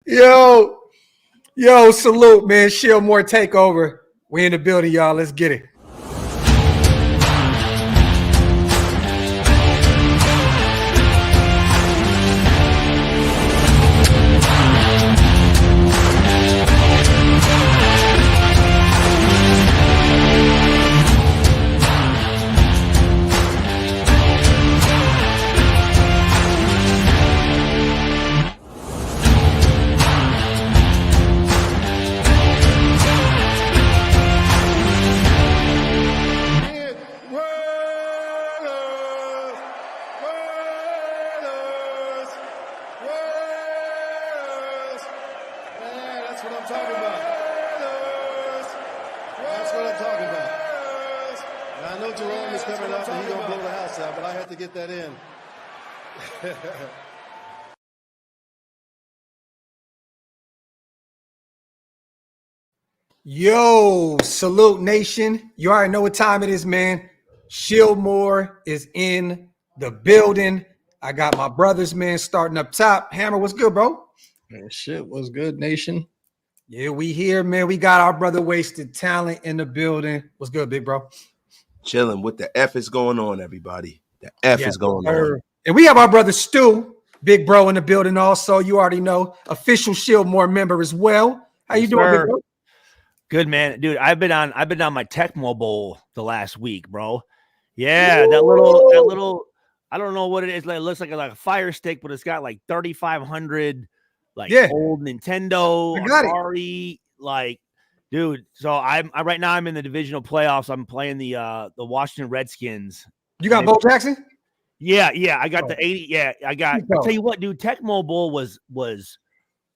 Yo, salute, man. ShieldMore takeover. We in the building, y'all. Let's get it. Yo, salute nation. You already know what time it is, man. ShieldMore is in the building. I got my brothers, man, starting up top. Hammer, what's good, bro? Man, shit, what's good, nation? Yeah, we here, man. We got our brother Wasted Talent in the building. What's good, big bro? Chilling. What the F is going on, everybody? The F is going on. And we have our brother Stu, big bro, in the building also. You already know, official ShieldMore member as well. How you doing, big bro? Good, man. Dude, I've been on my Tech Mobile the last week, bro. Yeah, that little I don't know what it is. Like, it looks like a Fire Stick, but it's got like 3,500 old Nintendo, Atari, like, dude. So I'm right now I'm in the divisional playoffs. I'm playing the Washington Redskins. You got Bo Jackson? Yeah, I got the 80. Yeah, I got. I'll tell you what, dude, Tech Mobile was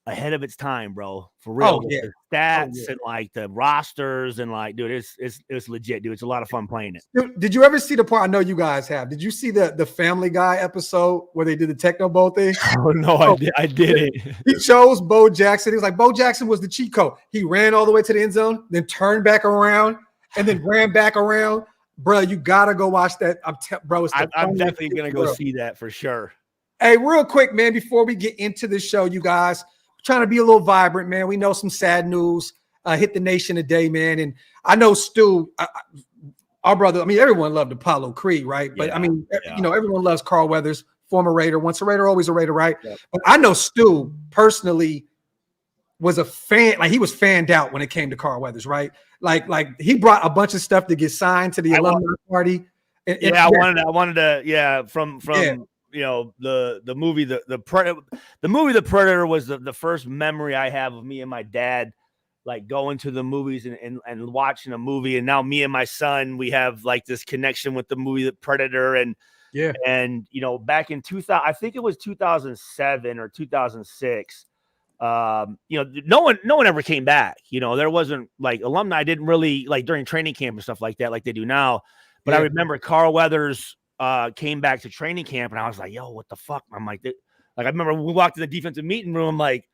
ahead of its time, bro. For real. The stats and like the rosters and like, dude, it's legit, dude. It's a lot of fun playing it. Dude, did you ever see the part? I know you guys have. Did you see the Family Guy episode where they did the Techno Bowl thing? Oh no, I didn't. He chose Bo Jackson. He was like, Bo Jackson was the cheat code. He ran all the way to the end zone, then turned back around, and then ran back around. Bro, you gotta go watch that. I'm definitely gonna go see that for sure. Hey, real quick, man, before we get into the show, you guys. Trying to be a little vibrant, man. We know some sad news hit the nation today, man. And I know Stu, our brother, I mean, everyone loved Apollo Creed, right? But I mean, you know, everyone loves Carl Weathers, former Raider, once a Raider, always a Raider, right? Yeah. But I know Stu personally was a fan, like he was fanned out when it came to Carl Weathers, right? Like he brought a bunch of stuff to get signed to the alumni party. I wanted to, from you know, the movie the Predator was the first memory I have of me and my dad like going to the movies and watching a movie, and now me and my son, we have like this connection with the movie The Predator. And you know, back in 2000, I think it was 2007 or 2006, you know, no one ever came back. You know, there wasn't like alumni didn't really like during training camp and stuff like that like they do now. But I remember Carl Weathers came back to training camp, and I was like, yo, what the fuck? I'm like, I remember we walked to the defensive meeting room, I'm like,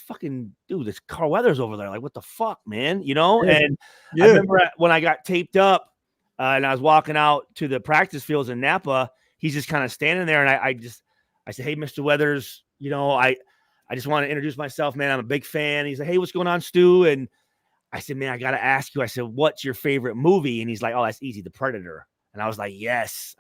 fucking dude, this Carl Weathers over there. Like, what the fuck, man? You know? And I remember when I got taped up and I was walking out to the practice fields in Napa, he's just kind of standing there. And I said, hey, Mr. Weathers, you know, I just want to introduce myself, man. I'm a big fan. He's like, hey, what's going on, Stu? And I said, man, I got to ask you. I said, what's your favorite movie? And he's like, oh, that's easy, The Predator. And I was like, yes.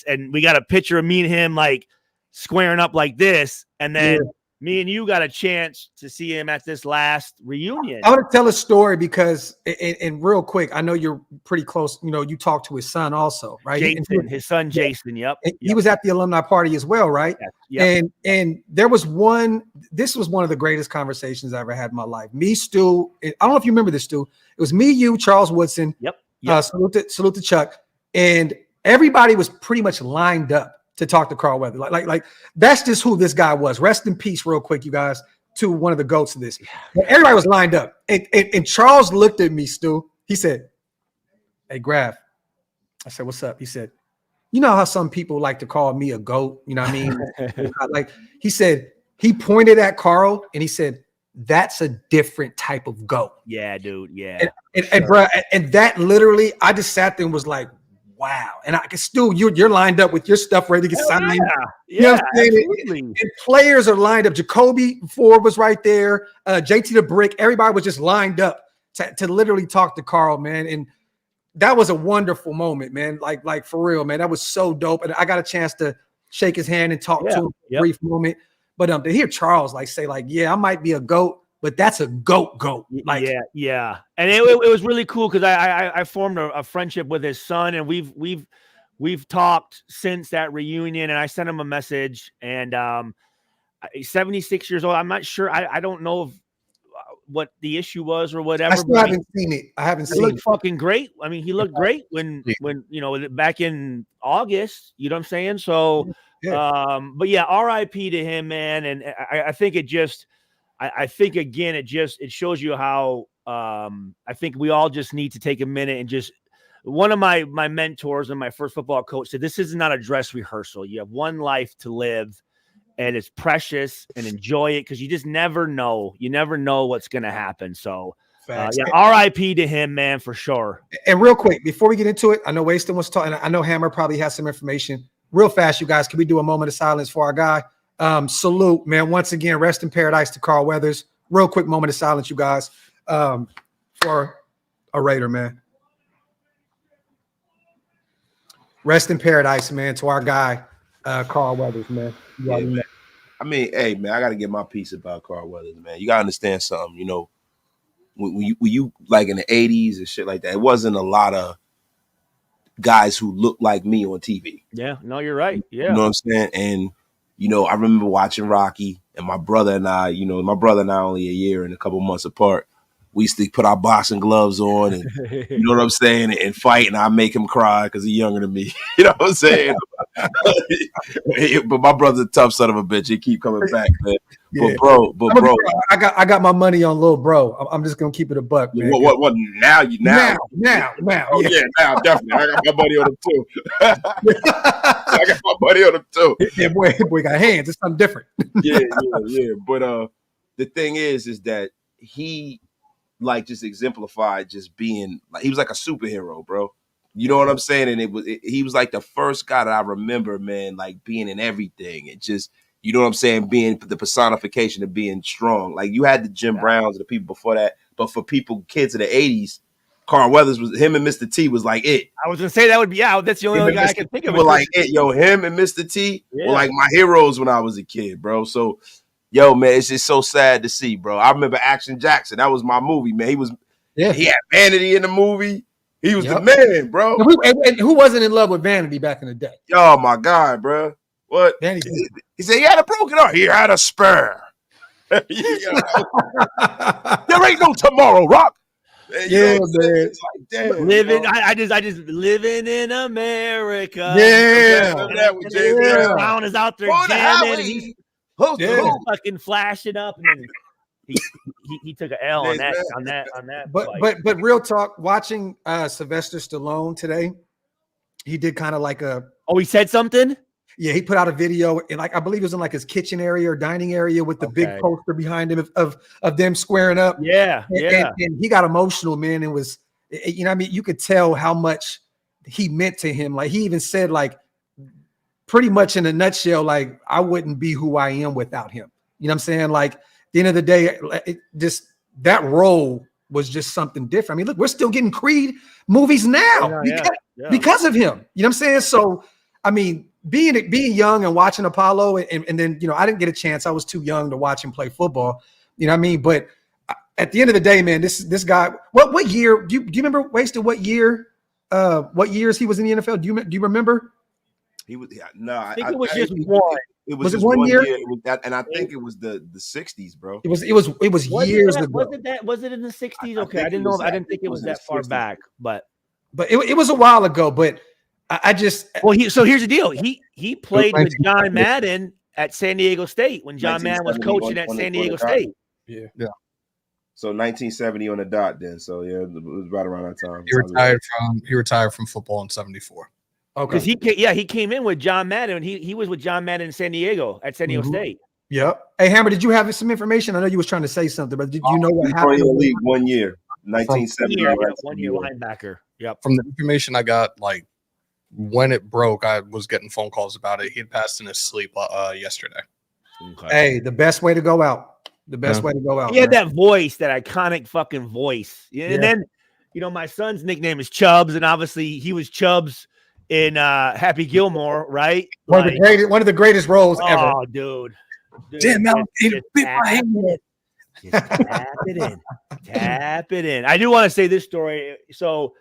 And we got a picture of me and him like squaring up like this. And then me and you got a chance to see him at this last reunion. I want to tell a story because, and real quick, I know you're pretty close. You know, you talked to his son also, right? Jason, his son, Jason. Yep. He was at the alumni party as well, right? Yep. And there was this was one of the greatest conversations I ever had in my life. Me, Stu, I don't know if you remember this, Stu. It was me, you, Charles Woodson. Yep. Salute to Chuck. And everybody was pretty much lined up to talk to Carl Weathers. Like that's just who this guy was. Rest in peace, real quick, you guys, to one of the goats of this. But everybody was lined up. And Charles looked at me, Stu. He said, hey, Graphk. I said, what's up? He said, you know how some people like to call me a goat? You know what I mean? Like he said, he pointed at Carl and he said, that's a different type of goat. Yeah, dude. Yeah. And bro, and that literally, I just sat there and was like, wow. And I can still, you're lined up with your stuff ready to get signed. Yeah, you know what I'm saying? And players are lined up. Jacoby Ford was right there. JT the Brick. Everybody was just lined up to literally talk to Carl, man. And that was a wonderful moment, man. Like for real, man. That was so dope. And I got a chance to shake his hand and talk to him for a brief moment. But to hear Charles say, yeah, I might be a GOAT, but that's a GOAT. Like, yeah. And it was really cool because I formed a friendship with his son, and we've talked since that reunion. And I sent him a message, and he's 76 years old. I'm not sure. I don't know what the issue was or whatever. I still haven't seen it. I haven't seen it. He looked fucking great. I mean, he looked great when back in August. You know what I'm saying? So, but yeah, RIP to him, man. And I think it just. I think again, it shows you how I think we all just need to take a minute and just. One of my mentors and my first football coach said, "This is not a dress rehearsal. You have one life to live, and it's precious. And enjoy it because you just never know. You never know what's going to happen." So, RIP to him, man, for sure. And real quick, before we get into it, I know Waston was talking. I know Hammer probably has some information. Real fast, you guys, can we do a moment of silence for our guy? Salute, man. Once again, rest in paradise to Carl Weathers. Real quick moment of silence, you guys, for a Raider, man. Rest in paradise, man, to our guy, Carl Weathers, man. Man. I mean, hey, man, I got to get my piece about Carl Weathers, man. You got to understand something, you know, when you like in the 80s and shit like that, it wasn't a lot of guys who looked like me on TV. Yeah, no, you're right. Yeah. You know what I'm saying? And, you know, I remember watching Rocky, and my brother and I only a year and a couple months apart. We used to put our boxing gloves on and, you know what I'm saying, and fight, and I make him cry because he's younger than me. You know what I'm saying? But my brother's a tough son of a bitch. He keep coming back, man. Yeah. But bro, I got my money on little bro. I'm just gonna keep it a buck, man. What now? Now. Oh yeah, now definitely. I got my money on him too. I got my money on him too. Yeah, boy got hands. It's something different. Yeah. But the thing is that he like just exemplified just being like he was like a superhero, bro. You know what I'm saying? And he was like the first guy that I remember, man, like being in everything and just, you know what I'm saying, being the personification of being strong. Like you had the Jim Browns and the people before that, but for kids of the 80s, Carl Weathers was him and Mr. T was like it. I was gonna say that would be out. That's the only guy I can think of. Were like it, yo. Him and Mr. T were like my heroes when I was a kid, bro. So, yo, man, it's just so sad to see, bro. I remember Action Jackson. That was my movie, man. He had Vanity in the movie. He was the man, bro. And who wasn't in love with Vanity back in the day? Oh my God, bro. What? Vanity. He said he had a broken heart. He had a spare. There ain't no tomorrow, Rock. Yeah, man. Like, damn, living. I just living in America. Yeah. That was James Brown is out there jamming. And he's fucking flashing up, and then he took an L on that. But real talk. Watching Sylvester Stallone today, he did kind of like a. Oh, he said something. Yeah, he put out a video, and like I believe it was in like his kitchen area or dining area with the big poster behind him of them squaring up. Yeah, and he got emotional, man. It was, you know, I mean, you could tell how much he meant to him. Like he even said, like, pretty much in a nutshell, like I wouldn't be who I am without him. You know what I'm saying? Like at the end of the day, that role was just something different. I mean, look, we're still getting Creed movies now because of him. You know what I'm saying? So, I mean, being young and watching Apollo, and then, you know, I didn't get a chance. I was too young to watch him play football. You know what I mean? But at the end of the day, man, this guy. What year? Do you remember, Wasted? What years he was in the NFL? Do you remember? He was I think it was just one. It was just 1 year? It was that, and I think it was the 60s, bro. It was years ago. Was it in the 60s? Okay, I didn't know. I didn't think it was that far back, but it was a while ago. But I just so here's the deal. He played with John Madden at San Diego State when John Madden was coaching at San Diego State. Yeah. So 1970 on the dot, then. So yeah, it was right around that time. He retired from football in '74. Okay. Because he came in with John Madden. And he was with John Madden in San Diego at San Diego State. Yep. Hey, Hammer, did you have some information? I know you was trying to say something, but did you know what happened? In the league 1 year, 1970. 1 year linebacker. Yep. From the information I got, like when it broke, I was getting phone calls about it. He had passed in his sleep yesterday. Okay. Hey, the best way to go out. The best way to go out. He had man. that voice, that iconic fucking voice. Yeah. And then, my son's nickname is Chubbs, and obviously he was Chubbs in Happy Gilmore, right? One of the greatest roles ever. Oh, dude. Damn, just tap it in. I do want to say this story. So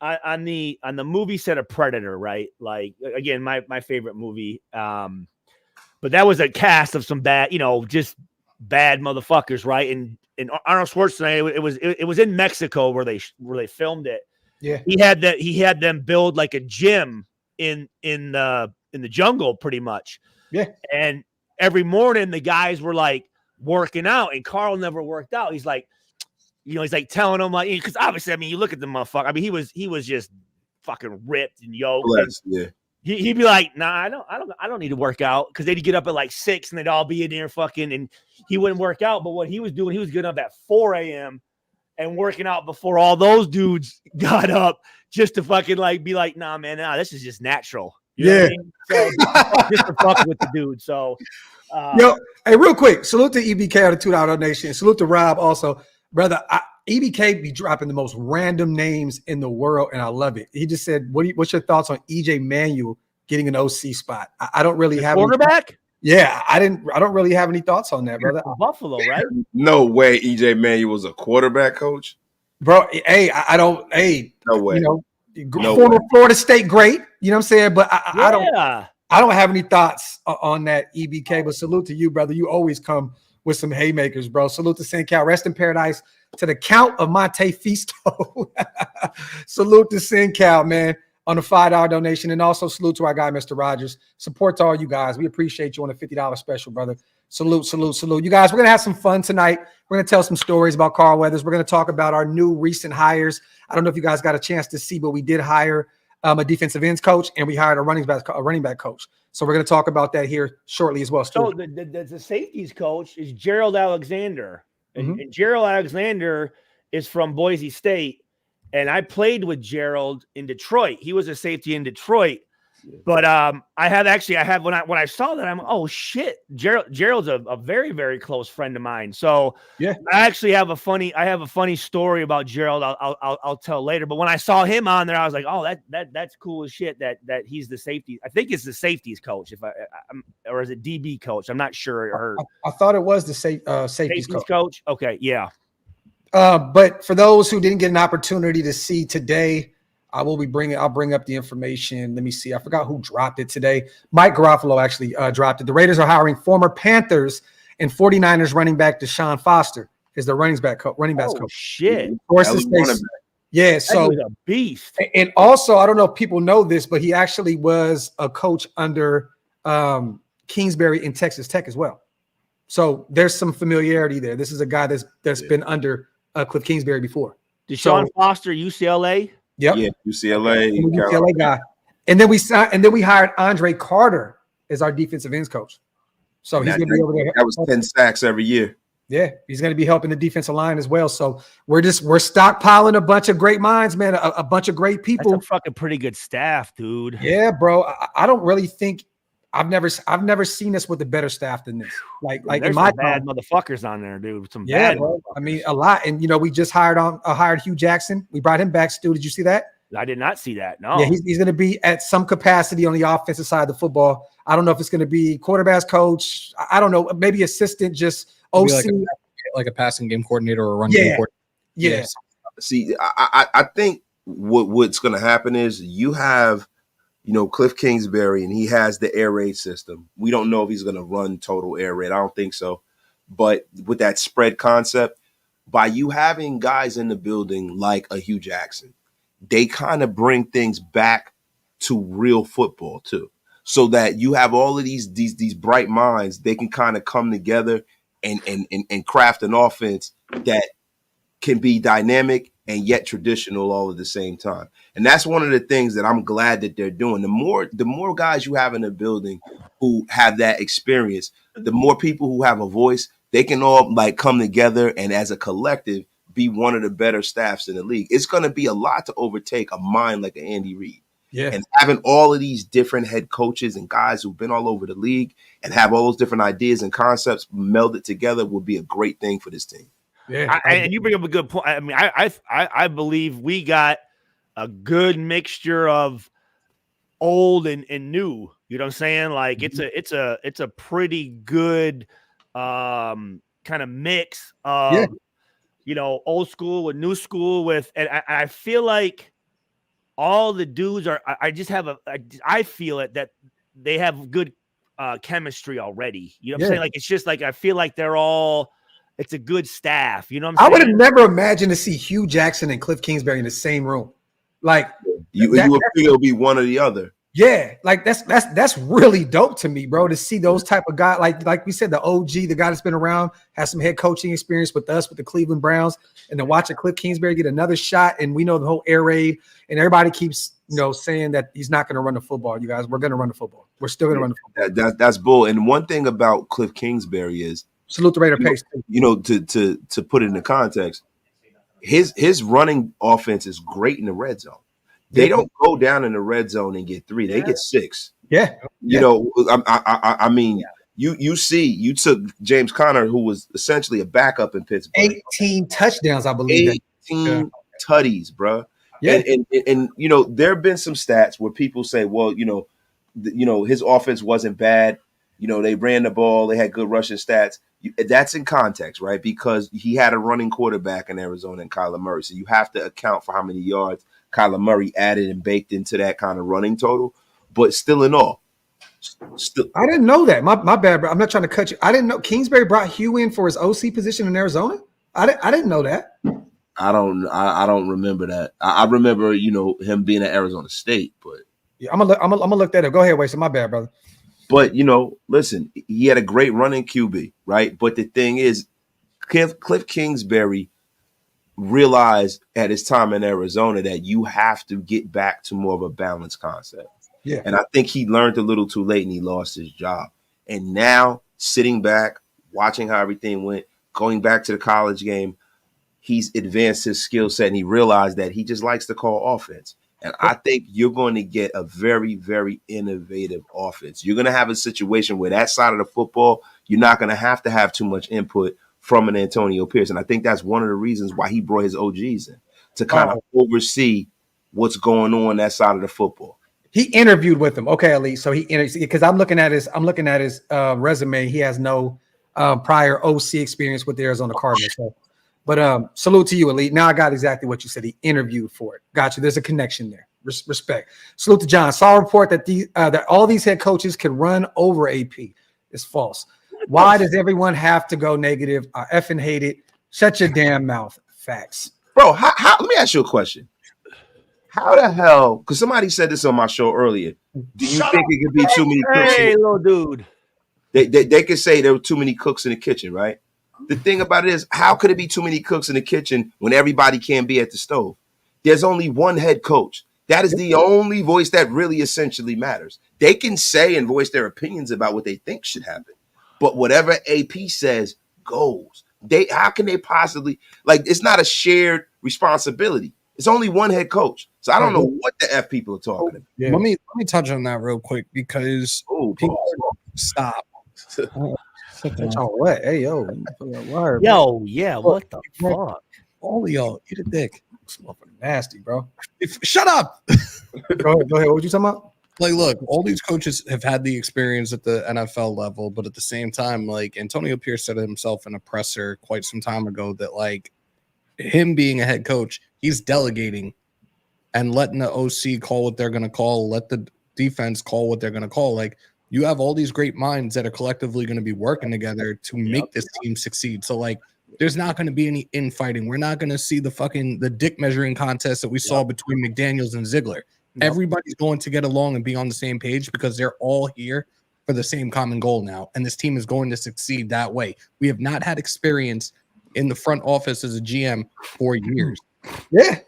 on the movie set of Predator, right? Like, again, my favorite movie. But that was a cast of some bad, just bad motherfuckers, right? And Arnold Schwarzenegger, it was in Mexico where they filmed it. Yeah, he had them build like a gym in the jungle, pretty much. Yeah, and every morning the guys were like working out, and Carl never worked out. He's like, he's like telling them, like, because obviously, I mean, you look at the motherfucker. I mean, he was just fucking ripped and yoked. Yeah. He'd be like, nah, I don't need to work out, because they'd get up at like 6 and they'd all be in there fucking, and he wouldn't work out. But what he was doing, he was getting up at 4 a.m. and working out before all those dudes got up, just to fucking like be like, nah, man, this is just natural. You know what I mean? So, just to fuck with the dude. So, hey, real quick, salute to EBK on the $2 donation. Salute to Rob also, brother. EBK be dropping the most random names in the world, and I love it. He just said, "What's your thoughts on EJ Manuel getting an OC spot?" I don't really have quarterback. I don't really have any thoughts on that, brother. Buffalo, right? No way, EJ Manuel was a quarterback coach, bro. Hey, I don't. Hey, no way. Former Florida State great. You know what I'm saying? But I don't have any thoughts on that, EBK. But salute to you, brother. You always come with some haymakers, bro. Salute to St. Cal. Rest in paradise to the Count of Monte Fisto. Salute to St. Cal, man, on a $5 donation. And also salute to our guy, Mr. Rogers. Support to all you guys. We appreciate you on a $50 special, brother. Salute. You guys, we're going to have some fun tonight. We're going to tell some stories about Carl Weathers. We're going to talk about our new recent hires. I don't know if you guys got a chance to see, but we did hire a defensive ends coach, and we hired a running back coach. So we're going to talk about that here shortly as well. So the safeties coach is Gerald Alexander. And Gerald Alexander is from Boise State. And I played with Gerald in Detroit. He was a safety in Detroit. But I have when I saw that, I'm, oh shit, Gerald's a very, very close friend of mine. So yeah, I actually have a funny story about Gerald. I'll tell later. But when I saw him on there, I was like, oh, that's cool as shit that he's the safety. I think it's the safeties coach, or is it DB coach? I'm not sure. I thought it was the safeties coach. Okay, yeah. But for those who didn't get an opportunity to see today, I'll bring up the information. Let me see. I forgot who dropped it today. Mike Garofalo actually dropped it. The Raiders are hiring former Panthers and 49ers running back Deshaun Foster is the running backs coach. Shit. Yeah, so that was a beast. And also, I don't know if people know this, but he actually was a coach under Kingsbury in Texas Tech as well. So there's some familiarity there. This is a guy that's been under Cliff Kingsbury before. Deshaun Foster, UCLA. Yep. Yeah, UCLA guy. And then we hired Andre Carter as our defensive ends coach. So he's going to be over there. That was 10 sacks every year. Yeah, he's going to be helping the defensive line as well. So we're stockpiling a bunch of great minds, man. A bunch of great people. That's a fucking pretty good staff, dude. Yeah, bro. I don't really think I've never seen us with a better staff than this. Like in my bad motherfuckers on there, dude. Some bad. Bro. I mean, a lot. And we just hired Hugh Jackson. We brought him back. Stu, did you see that? I did not see that. No. Yeah, he's going to be at some capacity on the offensive side of the football. I don't know if it's going to be quarterbacks coach. I don't know. Maybe assistant, just OC, like a passing game coordinator or a run game coordinator. Yeah. See, I think what's going to happen is you have. Cliff Kingsbury, and he has the air raid system. We don't know if he's going to run total air raid. I don't think so. But with that spread concept, by you having guys in the building like a Hugh Jackson, they kind of bring things back to real football too. So that you have all of these bright minds, they can kind of come together and craft an offense that can be dynamic and yet traditional all at the same time. And that's one of the things that I'm glad that they're doing. The more guys you have in the building who have that experience, the more people who have a voice, they can all come together and as a collective be one of the better staffs in the league. It's going to be a lot to overtake a mind like an Andy Reid. Yeah. And having all of these different head coaches and guys who've been all over the league and have all those different ideas and concepts melded together would be a great thing for this team. Yeah. And you bring up a good point. I mean, I believe we got a good mixture of old and new. You know what I'm saying? Like it's a pretty good kind of mix of old school with new school with, and I feel like all the dudes are. I feel it that they have good chemistry already. You know what I'm saying? Like it's just like I feel like they're all. It's a good staff. You know what I'm saying? I would have never imagined to see Hugh Jackson and Cliff Kingsbury in the same room. Like you would figure it'll be one or the other. Yeah, like that's really dope to me, bro. To see those type of guys, like we said, the OG, the guy that's been around, has some head coaching experience with us, with the Cleveland Browns, and then watching Cliff Kingsbury get another shot. And we know the whole air raid, and everybody keeps saying that he's not going to run the football. You guys, we're going to run the football. We're still going to run the football. That's bull. And one thing about Cliff Kingsbury is salute the Raider pace. To put it into context, his running offense is great in the red zone. They don't go down in the red zone and get 3; they get 6. Yeah, I mean, you took James Conner, who was essentially a backup in Pittsburgh. 18 touchdowns, I believe. 18 tutties, bro. Yeah, and there have been some stats where people say, well, his offense wasn't bad. They ran the ball, they had good rushing stats. That's in context, right? Because he had a running quarterback in Arizona and Kyler Murray, so you have to account for how many yards Kyler Murray added and baked into that kind of running total. But still in all, I didn't know that. My bad, bro. I'm not trying to cut you. I didn't know Kingsbury brought Hugh in for his OC position in Arizona. I didn't know that. I don't remember that. I remember him being at Arizona State, but yeah, I'm gonna look that up. Go ahead, Wade. So my bad, brother. But listen, he had a great running QB, right? But the thing is, Cliff Kingsbury realized at his time in Arizona that you have to get back to more of a balanced concept. Yeah. And I think he learned a little too late and he lost his job. And now sitting back, watching how everything went, going back to the college game, he's advanced his skill set and he realized that he just likes to call offense. And I think you're going to get a very, very innovative offense. You're going to have a situation where that side of the football, you're not going to have too much input from an Antonio Pierce. And I think that's one of the reasons why he brought his OGs in, to kind of oversee what's going on that side of the football. He interviewed with him. Okay, Ali. So because I'm looking at his resume. He has no prior OC experience with the Arizona Cardinals. So, but salute to you, Elite. Now I got exactly what you said. He interviewed for it. Got you. There's a connection there. Respect. Salute to John. Saw a report that that all these head coaches can run over AP. It's false. Why does everyone have to go negative? I effing hate it. Shut your damn mouth. Facts. Bro, how let me ask you a question. How the hell, because somebody said this on my show earlier, do you think it could be too many cooks? Hey, little dude. They could say there were too many cooks in the kitchen, right? The thing about it is, how could it be too many cooks in the kitchen when everybody can't be at the stove? There's only one head coach. That is the only voice that really essentially matters. They can say and voice their opinions about what they think should happen. But whatever AP says goes. How can they possibly, it's not a shared responsibility. It's only one head coach. So I don't know what the F people are talking about. Yeah. Let me touch on that real quick because people stop. What? Hey, yo. Yeah, what the fuck? All of y'all, eat a dick. It's nasty, bro. Shut up. Go ahead. What were you talking about? Look, all these coaches have had the experience at the NFL level, but at the same time, Antonio Pierce said it himself in a presser quite some time ago that him being a head coach, he's delegating and letting the OC call what they're going to call, let the defense call what they're going to call. You have all these great minds that are collectively going to be working together to make this team succeed. So there's not going to be any infighting. We're not going to see the dick measuring contest that we saw between McDaniels and Ziegler. Everybody's going to get along and be on the same page because they're all here for the same common goal now. And this team is going to succeed that way. We have not had experience in the front office as a GM for years. Yeah.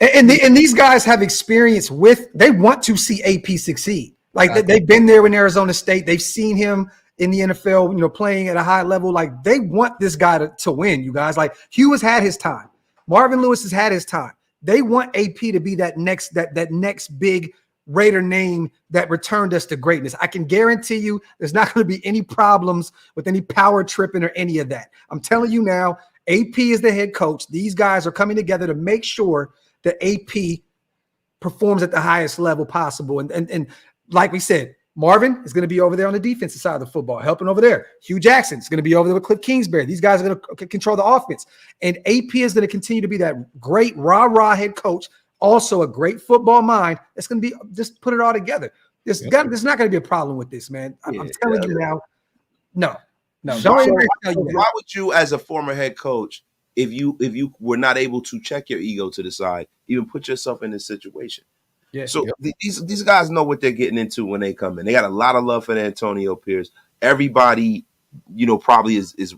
And these guys have experience they want to see AP succeed. They've been there in Arizona State. They've seen him in the NFL, playing at a high level. They want this guy to win, you guys. Hugh has had his time. Marvin Lewis has had his time. They want AP to be that next big Raider name that returned us to greatness. I can guarantee you there's not going to be any problems with any power tripping or any of that. I'm telling you now, AP is the head coach. These guys are coming together to make sure that AP performs at the highest level possible. And like we said, Marvin is going to be over there on the defensive side of the football, helping over there. Hugh Jackson is going to be over there with Cliff Kingsbury. These guys are going to control the offense. And AP is going to continue to be that great rah-rah head coach, also a great football mind. That's going to be just put it all together. There's not going to be a problem with this, man. I'm telling you now. No. Why would you, as a former head coach, if you were not able to check your ego to the side, even put yourself in this situation? Yeah. So these guys know what they're getting into when they come in. They got a lot of love for Antonio Pierce. Everybody, probably is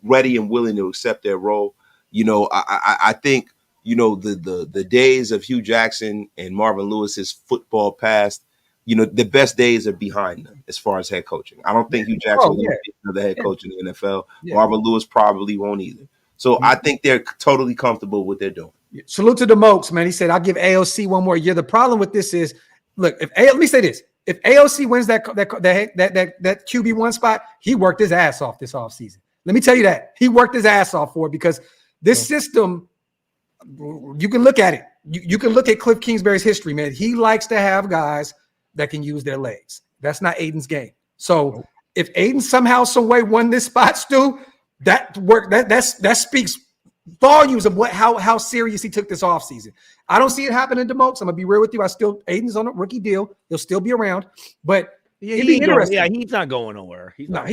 ready and willing to accept their role. I think, the days of Hugh Jackson and Marvin Lewis's football past, the best days are behind them as far as head coaching. I don't think Hugh Jackson will be another head coach in the NFL. Yeah. Marvin Lewis probably won't either. So I think they're totally comfortable with what they're doing. Salute to the Mokes, man. He said, I'll give AOC one more year. The problem with this is, look, let me say this. If AOC wins that QB1 spot, he worked his ass off this offseason. Let me tell you that. He worked his ass off for it because this system, you can look at it. You can look at Cliff Kingsbury's history, man. He likes to have guys that can use their legs. That's not Aiden's game. So if Aiden somehow, some way won this spot, Stu, that speaks volumes of how serious he took this offseason. I don't see it happening to Mokes. I'm gonna be real with you. Aiden's on a rookie deal. He'll still be around, but it'd be interesting. He's not going nowhere. He's not.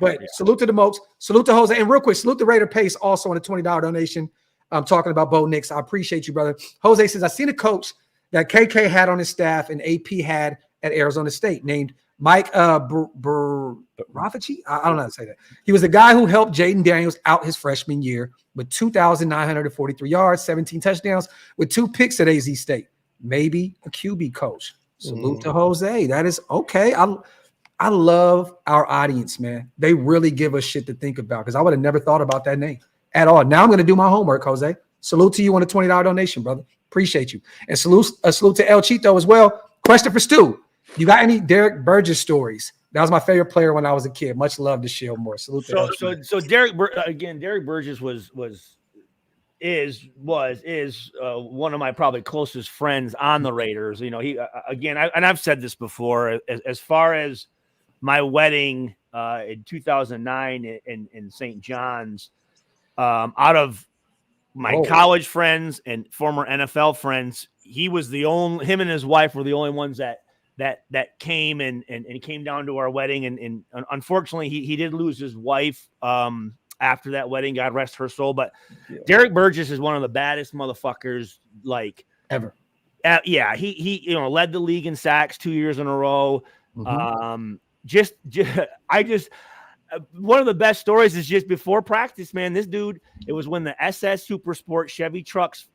But salute to the Mokes. Salute to Jose. And real quick, salute to Raider Pace also on a $20 donation. I'm talking about Bo Nix. I appreciate you, brother. Jose says, I seen a coach that KK had on his staff and AP had at Arizona State named Mike Rafachi. I don't know how to say that. He was the guy who helped Jaden Daniels out his freshman year with 2,943 yards, 17 touchdowns, with 2 picks at AZ State. Maybe a QB coach. Salute to Jose. That is okay. I love our audience, man. They really give us shit to think about because I would have never thought about that name at all. Now I'm going to do my homework, Jose. Salute to you on a $20 donation, brother. Appreciate you. And salute to El Chito as well. Question for Stu. You got any Derek Burgess stories? That was my favorite player when I was a kid. Much love to ShieldMore. Salute to so Derek Burgess was one of my probably closest friends on the Raiders. He I've said this before. As far as my wedding in 2009 in St. John's, out of my college friends and former NFL friends, him and his wife were the only ones that came and came down to our wedding. And unfortunately he did lose his wife after that wedding, God rest her soul. But Derek Burgess is one of the baddest motherfuckers ever. He led the league in sacks 2 years in a row. One of the best stories is just before practice, man. This dude, it was when the SS Super Sport Chevy trucks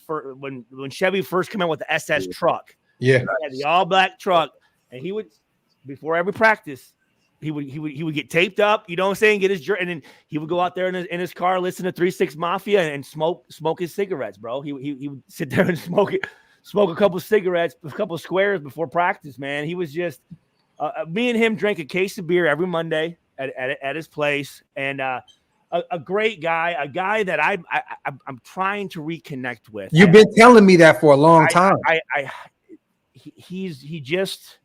when Chevy first came out with the SS truck. Yeah, he had the all black truck, and he would, before every practice, he would get taped up, you know what I'm saying, get his and then he would go out there in his car, listen to 3 6 Mafia and smoke his cigarettes, bro. He would sit there and smoke a couple cigarettes, a couple squares before practice, man. He was just me and him drank a case of beer every Monday at his place, and a great guy, a guy that I'm trying to reconnect with. You've been telling me that for a long time. He just,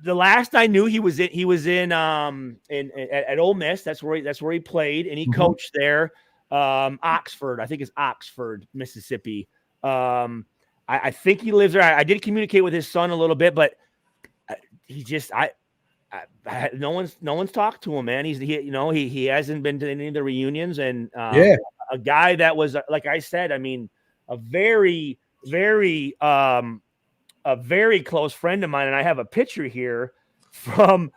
the last I knew, he was in at Ole Miss. That's where he played, and he coached there. Oxford, I think it's Oxford, Mississippi. I think he lives there. I did communicate with his son a little bit, but he just no one's talked to him, man. He hasn't been to any of the reunions, and a guy that was, like I said, I mean, a very close friend of mine, and I have a picture here from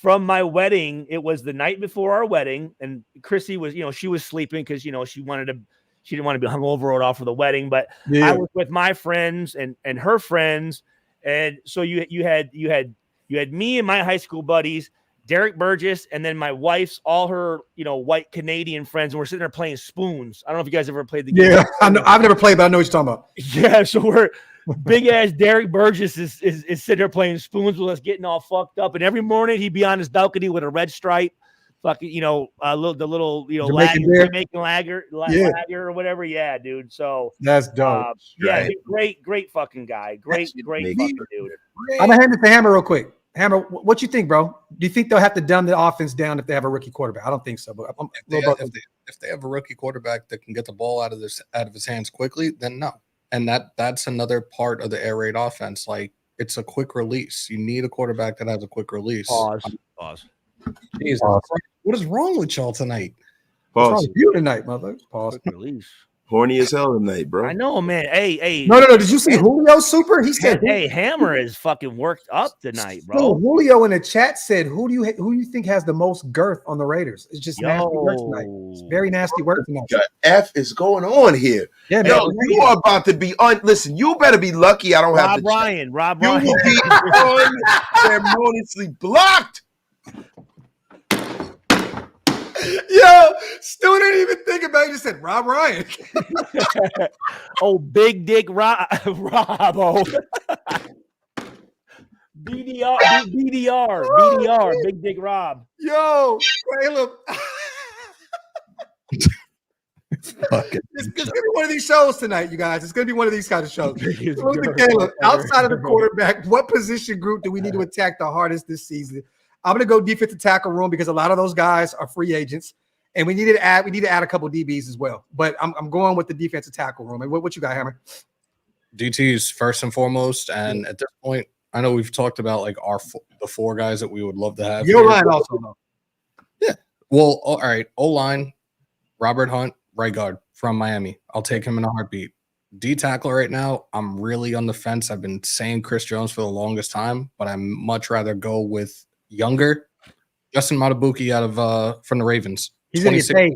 my wedding. It was the night before our wedding, and Chrissy was, she was sleeping because she didn't want to be hungover right off for the wedding. But I was with my friends and her friends, and so you had me and my high school buddies, Derek Burgess, and then my wife's, all her, white Canadian friends, and we're sitting there playing spoons. I don't know if you guys ever played the game. Yeah, I know. I've never played, but I know what you're talking about. Yeah, so big ass Derek Burgess is sitting there playing spoons with us, getting all fucked up. And every morning he'd be on his balcony with a red stripe, fucking, the little, Jamaican lager or whatever. Yeah, dude. So that's dope. Yeah, great fucking guy. Great fucking dude. I'm gonna hand it to Hammer real quick. Hammer, what you think, bro? Do you think they'll have to dumb the offense down if they have a rookie quarterback? I don't think so. But if they have a rookie quarterback that can get the ball out of his hands quickly, then no. And that's another part of the air raid offense. Like, it's a quick release. You need a quarterback that has a quick release. Pause. Jesus. What is wrong with y'all tonight? What's wrong with you tonight, mother? Pause. Quick release. Horny as hell tonight, bro. I know, man. Hey. No. Did you see Julio Super? He said, "Hey, Hammer is fucking worked up tonight, bro." So Julio in the chat said, "Who do you think has the most girth on the Raiders?" It's just nasty work tonight. It's very nasty work tonight. The F is going on here. Yeah, yo, you are about to be listen, you better be lucky I don't have to. Rob Ryan. You will be unceremoniously blocked. Yo, Stu didn't even think about it. He just said Rob Ryan. Oh, big dick Rob. Oh. BDR, big dick Rob. Yo, Caleb. It's gonna be one of these shows tonight, you guys. It's gonna be one of these kind of shows. Caleb, outside of the quarterback, what position group do we need to attack the hardest this season? I'm gonna go defensive tackle room because a lot of those guys are free agents, and we need to add a couple DBs as well. But I'm going with the defensive tackle room. And what you got, Hammer? DT's first and foremost, and at this point, I know we've talked about like the four guys that we would love to have. Your line also, though. Yeah. Well, all right. O-line, Robert Hunt, right guard from Miami. I'll take him in a heartbeat. D tackle right now, I'm really on the fence. I've been saying Chris Jones for the longest time, but I'd much rather go with younger Justin Matabuki out of from the Ravens. He's gonna get paid.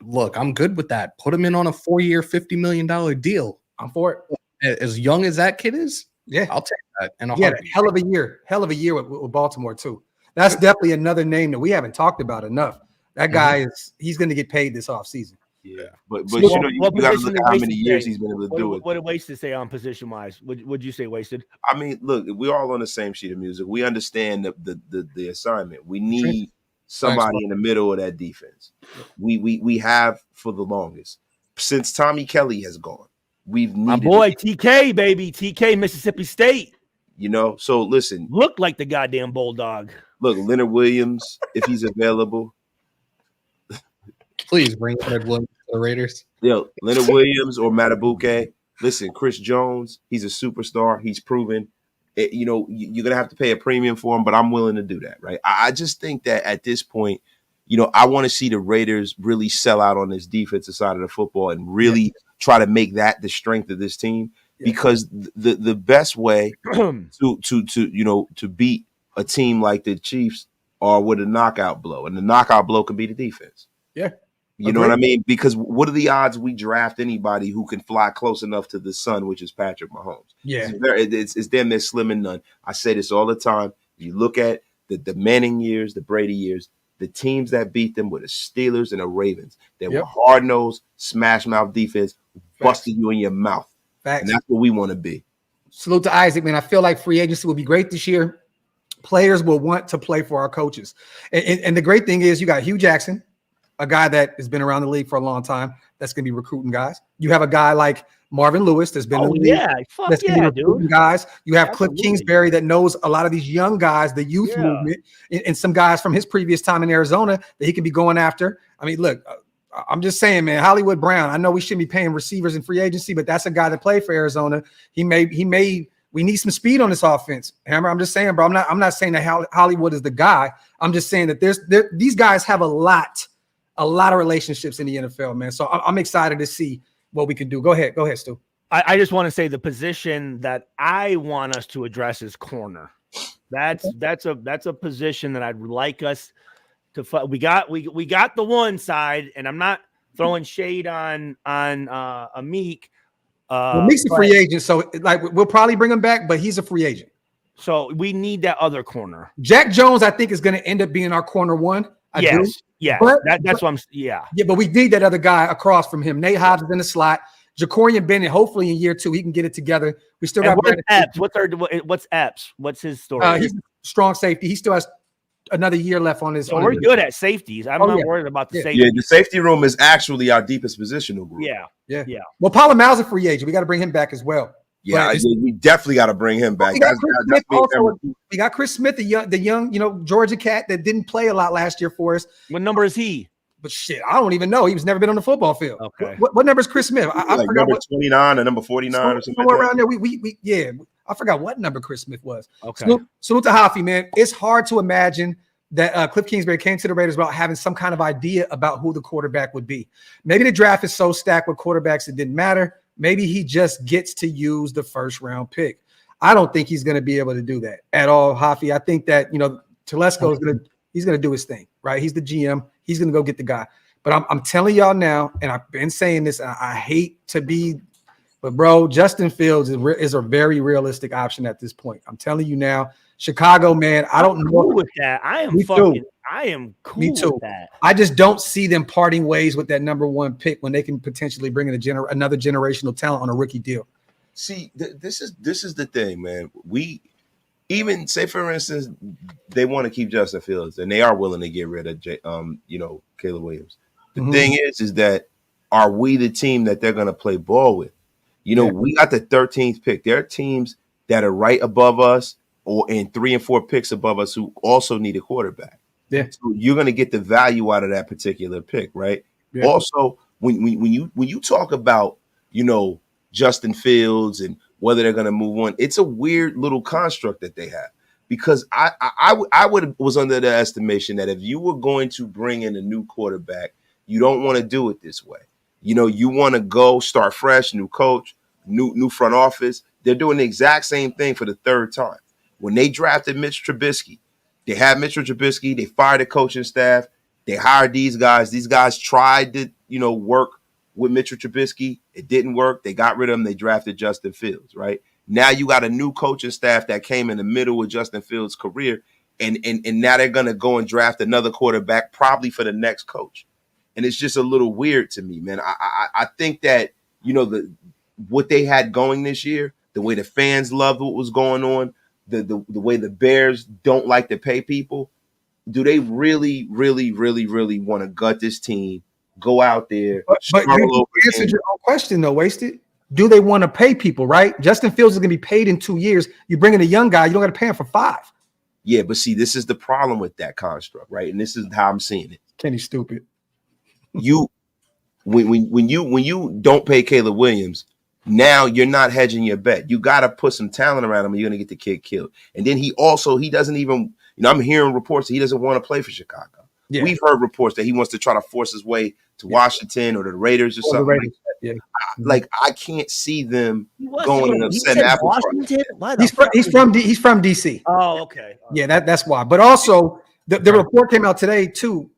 Look, I'm good with that. Put him in on a 4-year, $50 million deal. I'm for it. As young as that kid is, yeah, I'll take that. And hell of a year with Baltimore too. That's definitely another name that we haven't talked about enough. That guy he's going to get paid this offseason. Yeah, but you got to look at how many years he's been able to do it. What did Wasted say on position wise? Would you say Wasted? I mean, look, we're all on the same sheet of music. We understand the assignment. We need somebody in the middle of that defense. We have for the longest since Tommy Kelly has gone. We've needed my boy TK, baby, TK, Mississippi State. So listen, look like the goddamn bulldog. Look, Leonard Williams, if he's available. Please bring Leonard Williams to the Raiders. Leonard Williams or Matabuke. Listen, Chris Jones, he's a superstar. He's proven. You're going to have to pay a premium for him, but I'm willing to do that, right? I just think that at this point, I want to see the Raiders really sell out on this defensive side of the football and really try to make that the strength of this team. Because the best way to beat a team like the Chiefs are with a knockout blow, and the knockout blow can be the defense. Yeah. You know what I mean? Because what are the odds we draft anybody who can fly close enough to the sun, which is Patrick Mahomes? Yeah. It's damn near slim and none. I say this all the time. You look at the Manning years, the Brady years, the teams that beat them were the Steelers and the Ravens. They were hard-nosed, smash-mouth defense, busted you in your mouth. Facts. And that's what we want to be. Salute to Isaac, man. I feel like free agency will be great this year. Players will want to play for our coaches. And the great thing is you got Hugh Jackson, a guy that has been around the league for a long time that's going to be recruiting guys. You have a guy like Marvin Lewis that's been in the league. That's going to be recruiting guys. You have Cliff Kingsbury that knows a lot of these young guys, the youth movement, and some guys from his previous time in Arizona that he can be going after. I mean, look, I'm just saying, man, Hollywood Brown, I know we shouldn't be paying receivers in free agency, but that's a guy that played for Arizona. We need some speed on this offense. Hammer, I'm just saying, bro, I'm not saying that Hollywood is the guy. I'm just saying that these guys have a lot of relationships in the NFL, man. So I'm excited to see what we can do. Go ahead, Stu. I just want to say the position that I want us to address is corner. That's a position that I'd like us to. We got the one side, and I'm not throwing shade on Amik. Meek's a free agent, so like we'll probably bring him back, but he's a free agent. So we need that other corner. Jack Jones, I think, is going to end up being our corner one. Yeah. But we need that other guy across from him. Nate Hobbs is in the slot. Jacorian Bennett, hopefully in year 2, he can get it together. We still got what's Epps? What's his story? He's a strong safety. He still has another year left on his. So we're good at safeties. I'm not worried about the safety. Yeah, the safety room is actually our deepest positional group. Yeah. Well, Palomau's a free agent. We got to bring him back as well. Yeah, we definitely got to bring him back. We got Chris Smith, the young, Georgia cat that didn't play a lot last year for us. What number is he? But shit, I don't even know. He's never been on the football field. Okay. What number is Chris Smith? I like forgot number 29 or number 49 or something. Somewhere around there. I forgot what number Chris Smith was. Okay. Salute to Hafi, man. It's hard to imagine that Cliff Kingsbury came to the Raiders without having some kind of idea about who the quarterback would be. Maybe the draft is so stacked with quarterbacks it didn't matter. Maybe he just gets to use the first round pick. I don't think he's going to be able to do that at all, Hafi. I think that, Telesco he's going to do his thing, right? He's the GM. He's going to go get the guy. But I'm telling y'all now, and I've been saying this, and I hate to be, but bro, Justin Fields is a very realistic option at this point. I'm telling you now, Chicago, man, I don't know with that. I am cool with that. I just don't see them parting ways with that number 1 pick when they can potentially bring in another generational talent on a rookie deal. See, this is the thing, man. We even say, for instance, they want to keep Justin Fields, and they are willing to get rid of Caleb Williams. The thing is that are we the team that they're going to play ball with? We got the 13th pick. There are teams that are right above us and 3 and 4 picks above us who also need a quarterback. Yeah. So you're going to get the value out of that particular pick, right? Yeah. Also, when you talk about, Justin Fields and whether they're going to move on, it's a weird little construct that they have. Because I was under the estimation that if you were going to bring in a new quarterback, you don't want to do it this way. You want to go start fresh, new coach, new front office. They're doing the exact same thing for the 3rd time. When they drafted Mitch Trubisky, they had Mitchell Trubisky. They fired the coaching staff. They hired these guys. These guys tried to, work with Mitchell Trubisky. It didn't work. They got rid of him. They drafted Justin Fields, right? Now you got a new coaching staff that came in the middle of Justin Fields' career, and now they're going to go and draft another quarterback probably for the next coach. And it's just a little weird to me, man. I think that, what they had going this year, the way the fans loved what was going on, the way the Bears don't like to pay people, do they really, really, really, really want to gut this team, go out there? But you answered your own question, though, Wasted. Do they want to pay people, right? Justin Fields is going to be paid in 2 years. You bring in a young guy, you don't got to pay him for 5. Yeah, but see, this is the problem with that construct, right? And this is how I'm seeing it. Kenny's stupid. When you don't pay Caleb Williams, now you're not hedging your bet. You got to put some talent around him, and you're going to get the kid killed. And then he doesn't even, I'm hearing reports that he doesn't want to play for Chicago. Yeah. We've heard reports that he wants to try to force his way to Washington or the Raiders or something like that. Yeah. I can't see them going and upsetting apple cart. He's from DC. Oh, okay. Yeah, that's why. But also the report came out today too.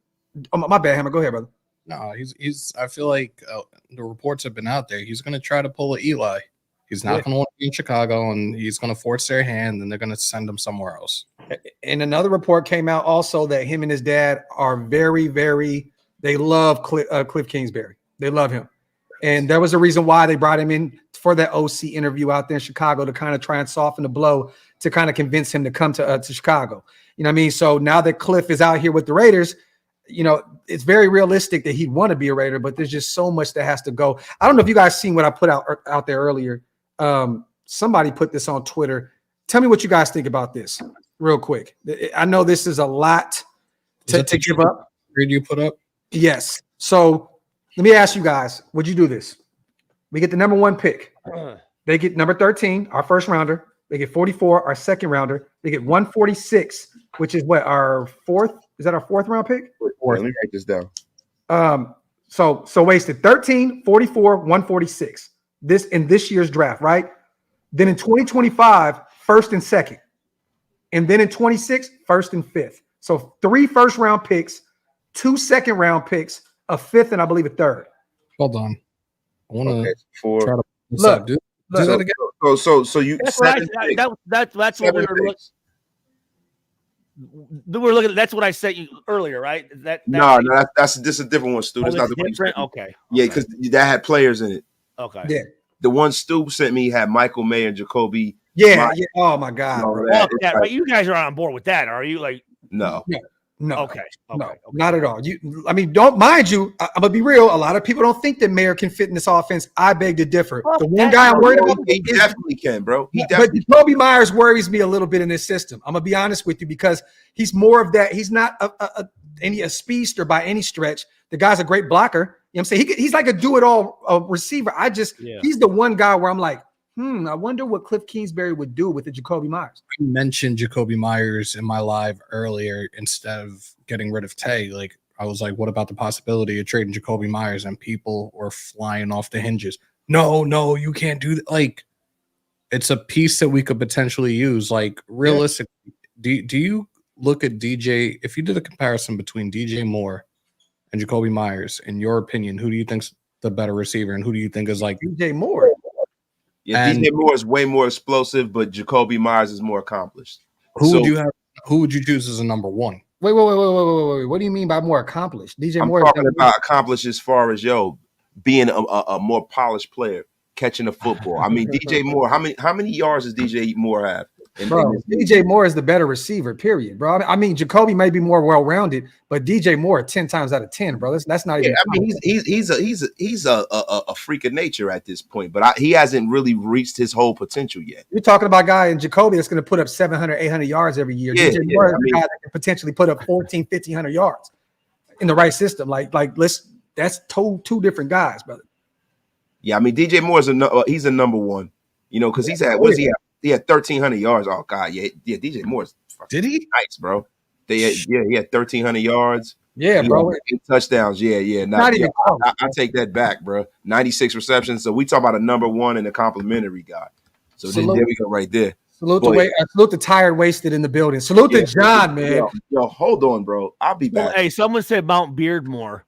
Oh, my bad, Hammer. Go ahead, brother. No, he's. I feel like the reports have been out there. He's going to try to pull a Eli. He's not going to want to be in Chicago, and he's going to force their hand, and they're going to send him somewhere else. And another report came out also that him and his dad are very, very. They love Cliff Kingsbury. They love him, and there was a reason why they brought him in for that OC interview out there in Chicago to kind of try and soften the blow to kind of convince him to come to Chicago. You know what I mean? So now that Cliff is out here with the Raiders, it's very realistic that he'd want to be a Raider, but there's just so much that has to go. I don't know if you guys seen what I put out there earlier. Somebody put this on Twitter. Tell me what you guys think about this real quick. I know this is a lot to give up. Did you put up? Yes. So let me ask you guys, would you do this? We get the number 1 pick. They get number 13, our first rounder. They get 44, our second rounder. They get 146, which is what, our 4th? Is that our 4th round pick? Let me write this down. So wasted 13, 44, 146. This in this year's draft, right? Then in 2025, 1st and 2nd. And then in 26, 1st and 5th. So 3 first round picks, 2 second round picks, a 5th, and I believe a 3rd. Hold on. I want to try to look. Do that again. So you that's what we were looking. We're looking. That's what I sent you earlier, right? No, that's a different one, Stu. That's not the different. Okay. Yeah, because that had players in it. Okay. Yeah. The one Stoop sent me had Michael May and Jacoby. Yeah. Oh my God. No, Bro. that- Yeah, it's like- but you guys are on board with that, are you? Like, no. No. okay. No, not at all. Don't mind you. I'm gonna be real. A lot of people don't think that Mayer can fit in this offense. I beg to differ. Well, The one guy I'm worried about He definitely can, bro. He but definitely. Jacoby Myers worries me a little bit in this system. I'm gonna be honest with you because he's more of that. He's not a speedster by any stretch. The guy's a great blocker. You know what I'm saying? He's like a do-it-all receiver. He's the one guy where I'm like, I wonder what Cliff Kingsbury would do with the Jacoby Myers. I mentioned Jacoby Myers in my live earlier instead of getting rid of Tay. Like, I was like, what about the possibility of trading Jacoby Myers? And people were flying off the hinges. No, you can't do that. Like, it's a piece that we could potentially use. Like, realistically, do you look at DJ? If you did a comparison between DJ Moore and Jacoby Myers, in your opinion, who do you think's the better receiver, and who do you think is like DJ Moore? Yeah, DJ Moore is way more explosive, but Jacoby Myers is more accomplished. Who would you choose as a number one? Wait. What do you mean by more accomplished? DJ I'm Moore. talking about accomplished as far as being a more polished player, catching the football. I mean, DJ Moore. How many yards does DJ Moore have? Bro, DJ Moore is the better receiver, period, bro. I mean, Jacoby may be more well-rounded, but DJ Moore 10 times out of 10, bro. That's not even. Yeah, I mean, he's a freak of nature at this point, but he hasn't really reached his whole potential yet. You're talking about a guy in Jacoby that's going to put up 700, 800 yards every year. Yeah, DJ Moore is a guy that can potentially put up 1,400, 1,500 yards in the right system. That's two different guys, brother. Yeah, I mean, DJ Moore he's a number one, because he's at he had 1,300 yards. Oh God, yeah, DJ Moore's Did he? nice, bro. He had 1,300 yards. Yeah, bro. 8 touchdowns. Yeah. Not even close. I take that back, bro. 96 receptions. So we talk about a number one and a complimentary guy. So then there we go, right there. Salute the tired, wasted in the building. Salute to John, man. Yo, hold on, bro. I'll be back. Hey, someone said Mount Beardmore.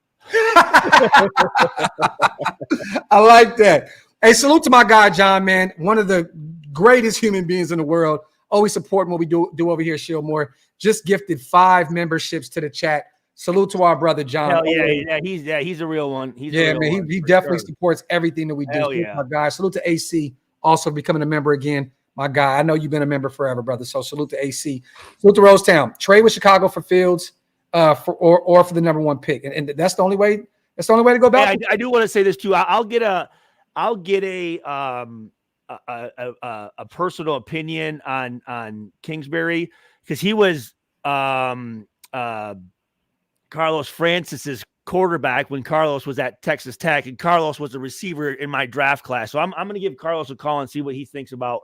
I like that. Hey, salute to my guy, John, man. One of the greatest human beings in the world. Always supporting what we do over here at ShieldMore. Just gifted 5 memberships to the chat. Salute to our brother, John. Hell yeah, he's a real one. He definitely supports everything that we do. Hell yeah. My guy. Salute to AC, also becoming a member again. My guy. I know you've been a member forever, brother. So salute to AC. Salute to Rosetown. Trade with Chicago for Fields, for the number 1 pick. And that's the only way. That's the only way to go back. I do want to say this too. I'll get a personal opinion on Kingsbury, because he was Carlos Francis's quarterback when Carlos was at Texas Tech, and Carlos was a receiver in my draft class. So I'm going to give Carlos a call and see what he thinks about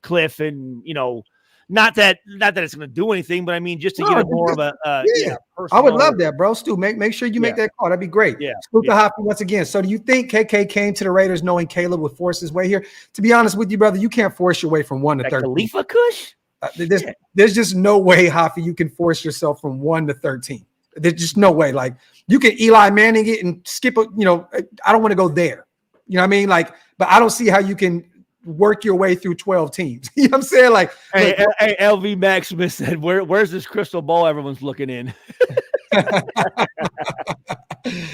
Cliff, and not that it's going to do anything, but I mean just to get more of a I would love that, bro. Stu, make sure you make that call. That'd be great. Yeah. Salute to Hoppy once again. So do you think KK came to the Raiders knowing Caleb would force his way here? To be honest with you, brother, you can't force your way from 1 to 13. Khalifa Kush? There's just no way, Hoppy, you can force yourself from 1 to 13. There's just no way. Like, you can Eli Manning it and skip it. I don't want to go there. You know what I mean? Like, but I don't see how you can work your way through 12 teams. You know what I'm saying? Like, hey, LV Maximus said, where's this crystal ball everyone's looking in?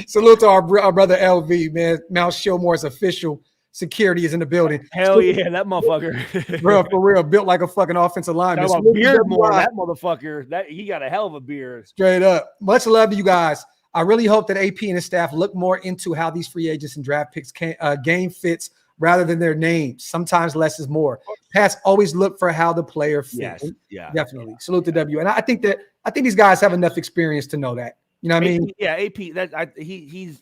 Salute to our brother LV, man. Mount ShieldMore's official security is in the building. Hell yeah, that motherfucker. Bro, for real, built like a fucking offensive lineman. Beardmore, that motherfucker. He got a hell of a beard. Straight up. Much love to you guys. I really hope that AP and his staff look more into how these free agents and draft picks game fits rather than their names. Sometimes less is more. Pats always look for how the player fits. Yes, yeah, definitely. Salute to W. And I think these guys have enough experience to know that. You know what I mean? Yeah, AP. He's.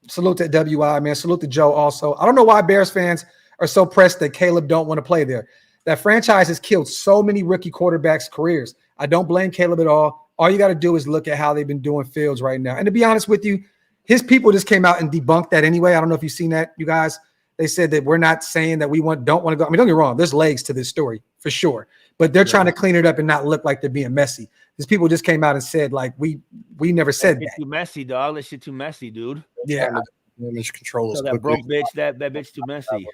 Salute to WI, man. Salute to Joe also. I don't know why Bears fans are so pressed that Caleb don't want to play there. That franchise has killed so many rookie quarterbacks' careers. I don't blame Caleb at all. All you got to do is look at how they've been doing Fields right now. And to be honest with you, his people just came out and debunked that anyway. I don't know if you've seen that, you guys. They said that we're not saying that we don't want to go. I mean, don't get me wrong. There's legs to this story for sure. But they're trying to clean it up and not look like they're being messy. These people just came out and said, like, we never said that. Too messy, dog. That shit too messy, dude. Yeah. Image control is that broke bitch. That bitch too messy.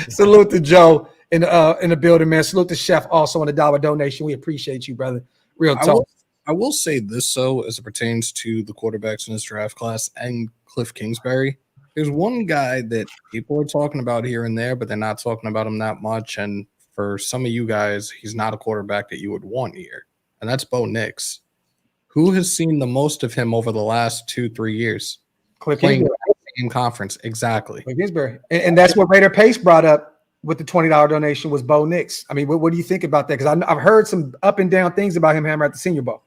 Salute to Joe in the building, man. Salute to Chef also on the $1 donation. We appreciate you, brother. Real talk. I will say this, though, as it pertains to the quarterbacks in this draft class, and Cliff Kingsbury. There's one guy that people are talking about here and there, but they're not talking about him that much. And for some of you guys, he's not a quarterback that you would want here. And that's Bo Nix. Who has seen the most of him over the last 2-3 years? Cliff Playing Kingsbury. in conference. Exactly. Cliff Kingsbury. And that's what Raider Pace brought up with the $20 donation was Bo Nix. I mean, what do you think about that? Because I've heard some up and down things about him hammer at the Senior Bowl.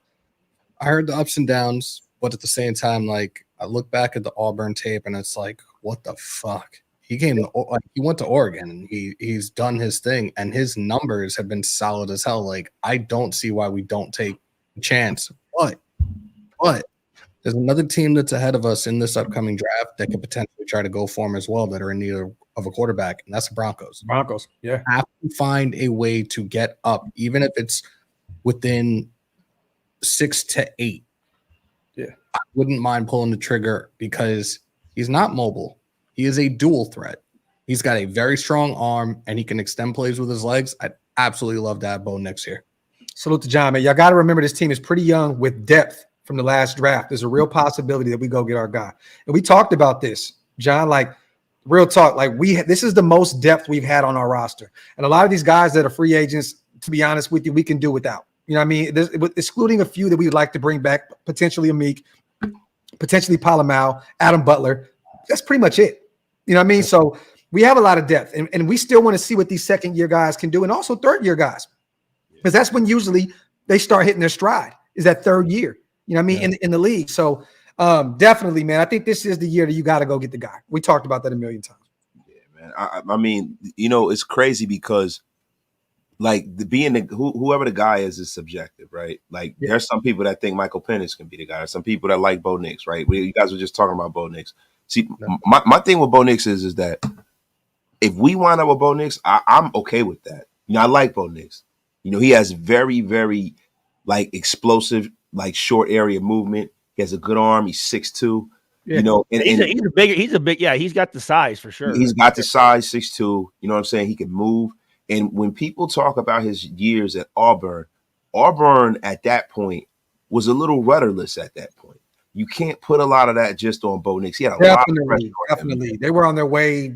I heard the ups and downs, but at the same time, like, I look back at the Auburn tape and it's like, what the fuck? He went to Oregon and he's done his thing and his numbers have been solid as hell. Like, I don't see why we don't take a chance. But there's another team that's ahead of us in this upcoming draft that could potentially try to go for him as well that are in need of a quarterback, and that's the Broncos. Broncos, yeah. Have to find a way to get up, even if it's within 6 to 8. Yeah. I wouldn't mind pulling the trigger because he's not mobile. He is a dual threat. He's got a very strong arm and he can extend plays with his legs. I'd absolutely love to have Bo Nix here. Salute to John, man. Y'all got to remember this team is pretty young with depth from the last draft. There's a real possibility that we go get our guy. And we talked about this, John, like real talk. Like this is the most depth we've had on our roster. And a lot of these guys that are free agents, to be honest with you, we can do without. You know what I mean? Excluding a few that we would like to bring back, potentially Amik, potentially Palomau, Adam Butler. That's pretty much it. You know what I mean? So we have a lot of depth, and we still want to see what these second-year guys can do, and also third-year guys, because that's when usually they start hitting their stride, is that third year. You know what I mean? In the league. So definitely, man, I think this is the year that you got to go get the guy. We talked about that a million times. Yeah, man. I mean, you know, it's crazy because like whoever the guy is subjective, right? Like there's some people that think Michael Penix can be the guy. There's some people that like Bo Nix, right? You guys were just talking about Bo Nix. See, my thing with Bo Nix is that if we wind up with Bo Nix, I'm okay with that. You know, I like Bo Nix. You know, he has very, very like explosive, like short area movement. He has a good arm. He's 6'2". Yeah. You know, and he's a big, he's got the size for sure. He's got the size, 6'2". You know what I'm saying? He can move. And when people talk about his years at Auburn at that point was a little rudderless at that point. You can't put a lot of that just on Bo Nix. He had a lot of pressure. Definitely. They were on their way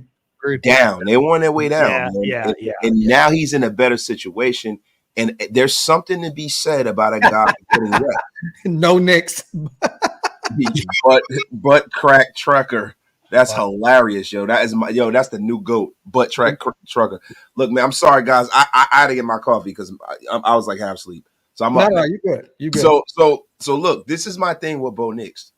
down. They were on their way down. Yeah. Now he's in a better situation. And there's something to be said about a guy getting reps. No Nix. Butt crack trucker. That's hilarious, yo. That's the new GOAT, butt track trucker. Look, man, I'm sorry, guys. I had to get my coffee because I was like half asleep. So I'm no, you good. You good. So look, this is my thing with Bo Nix.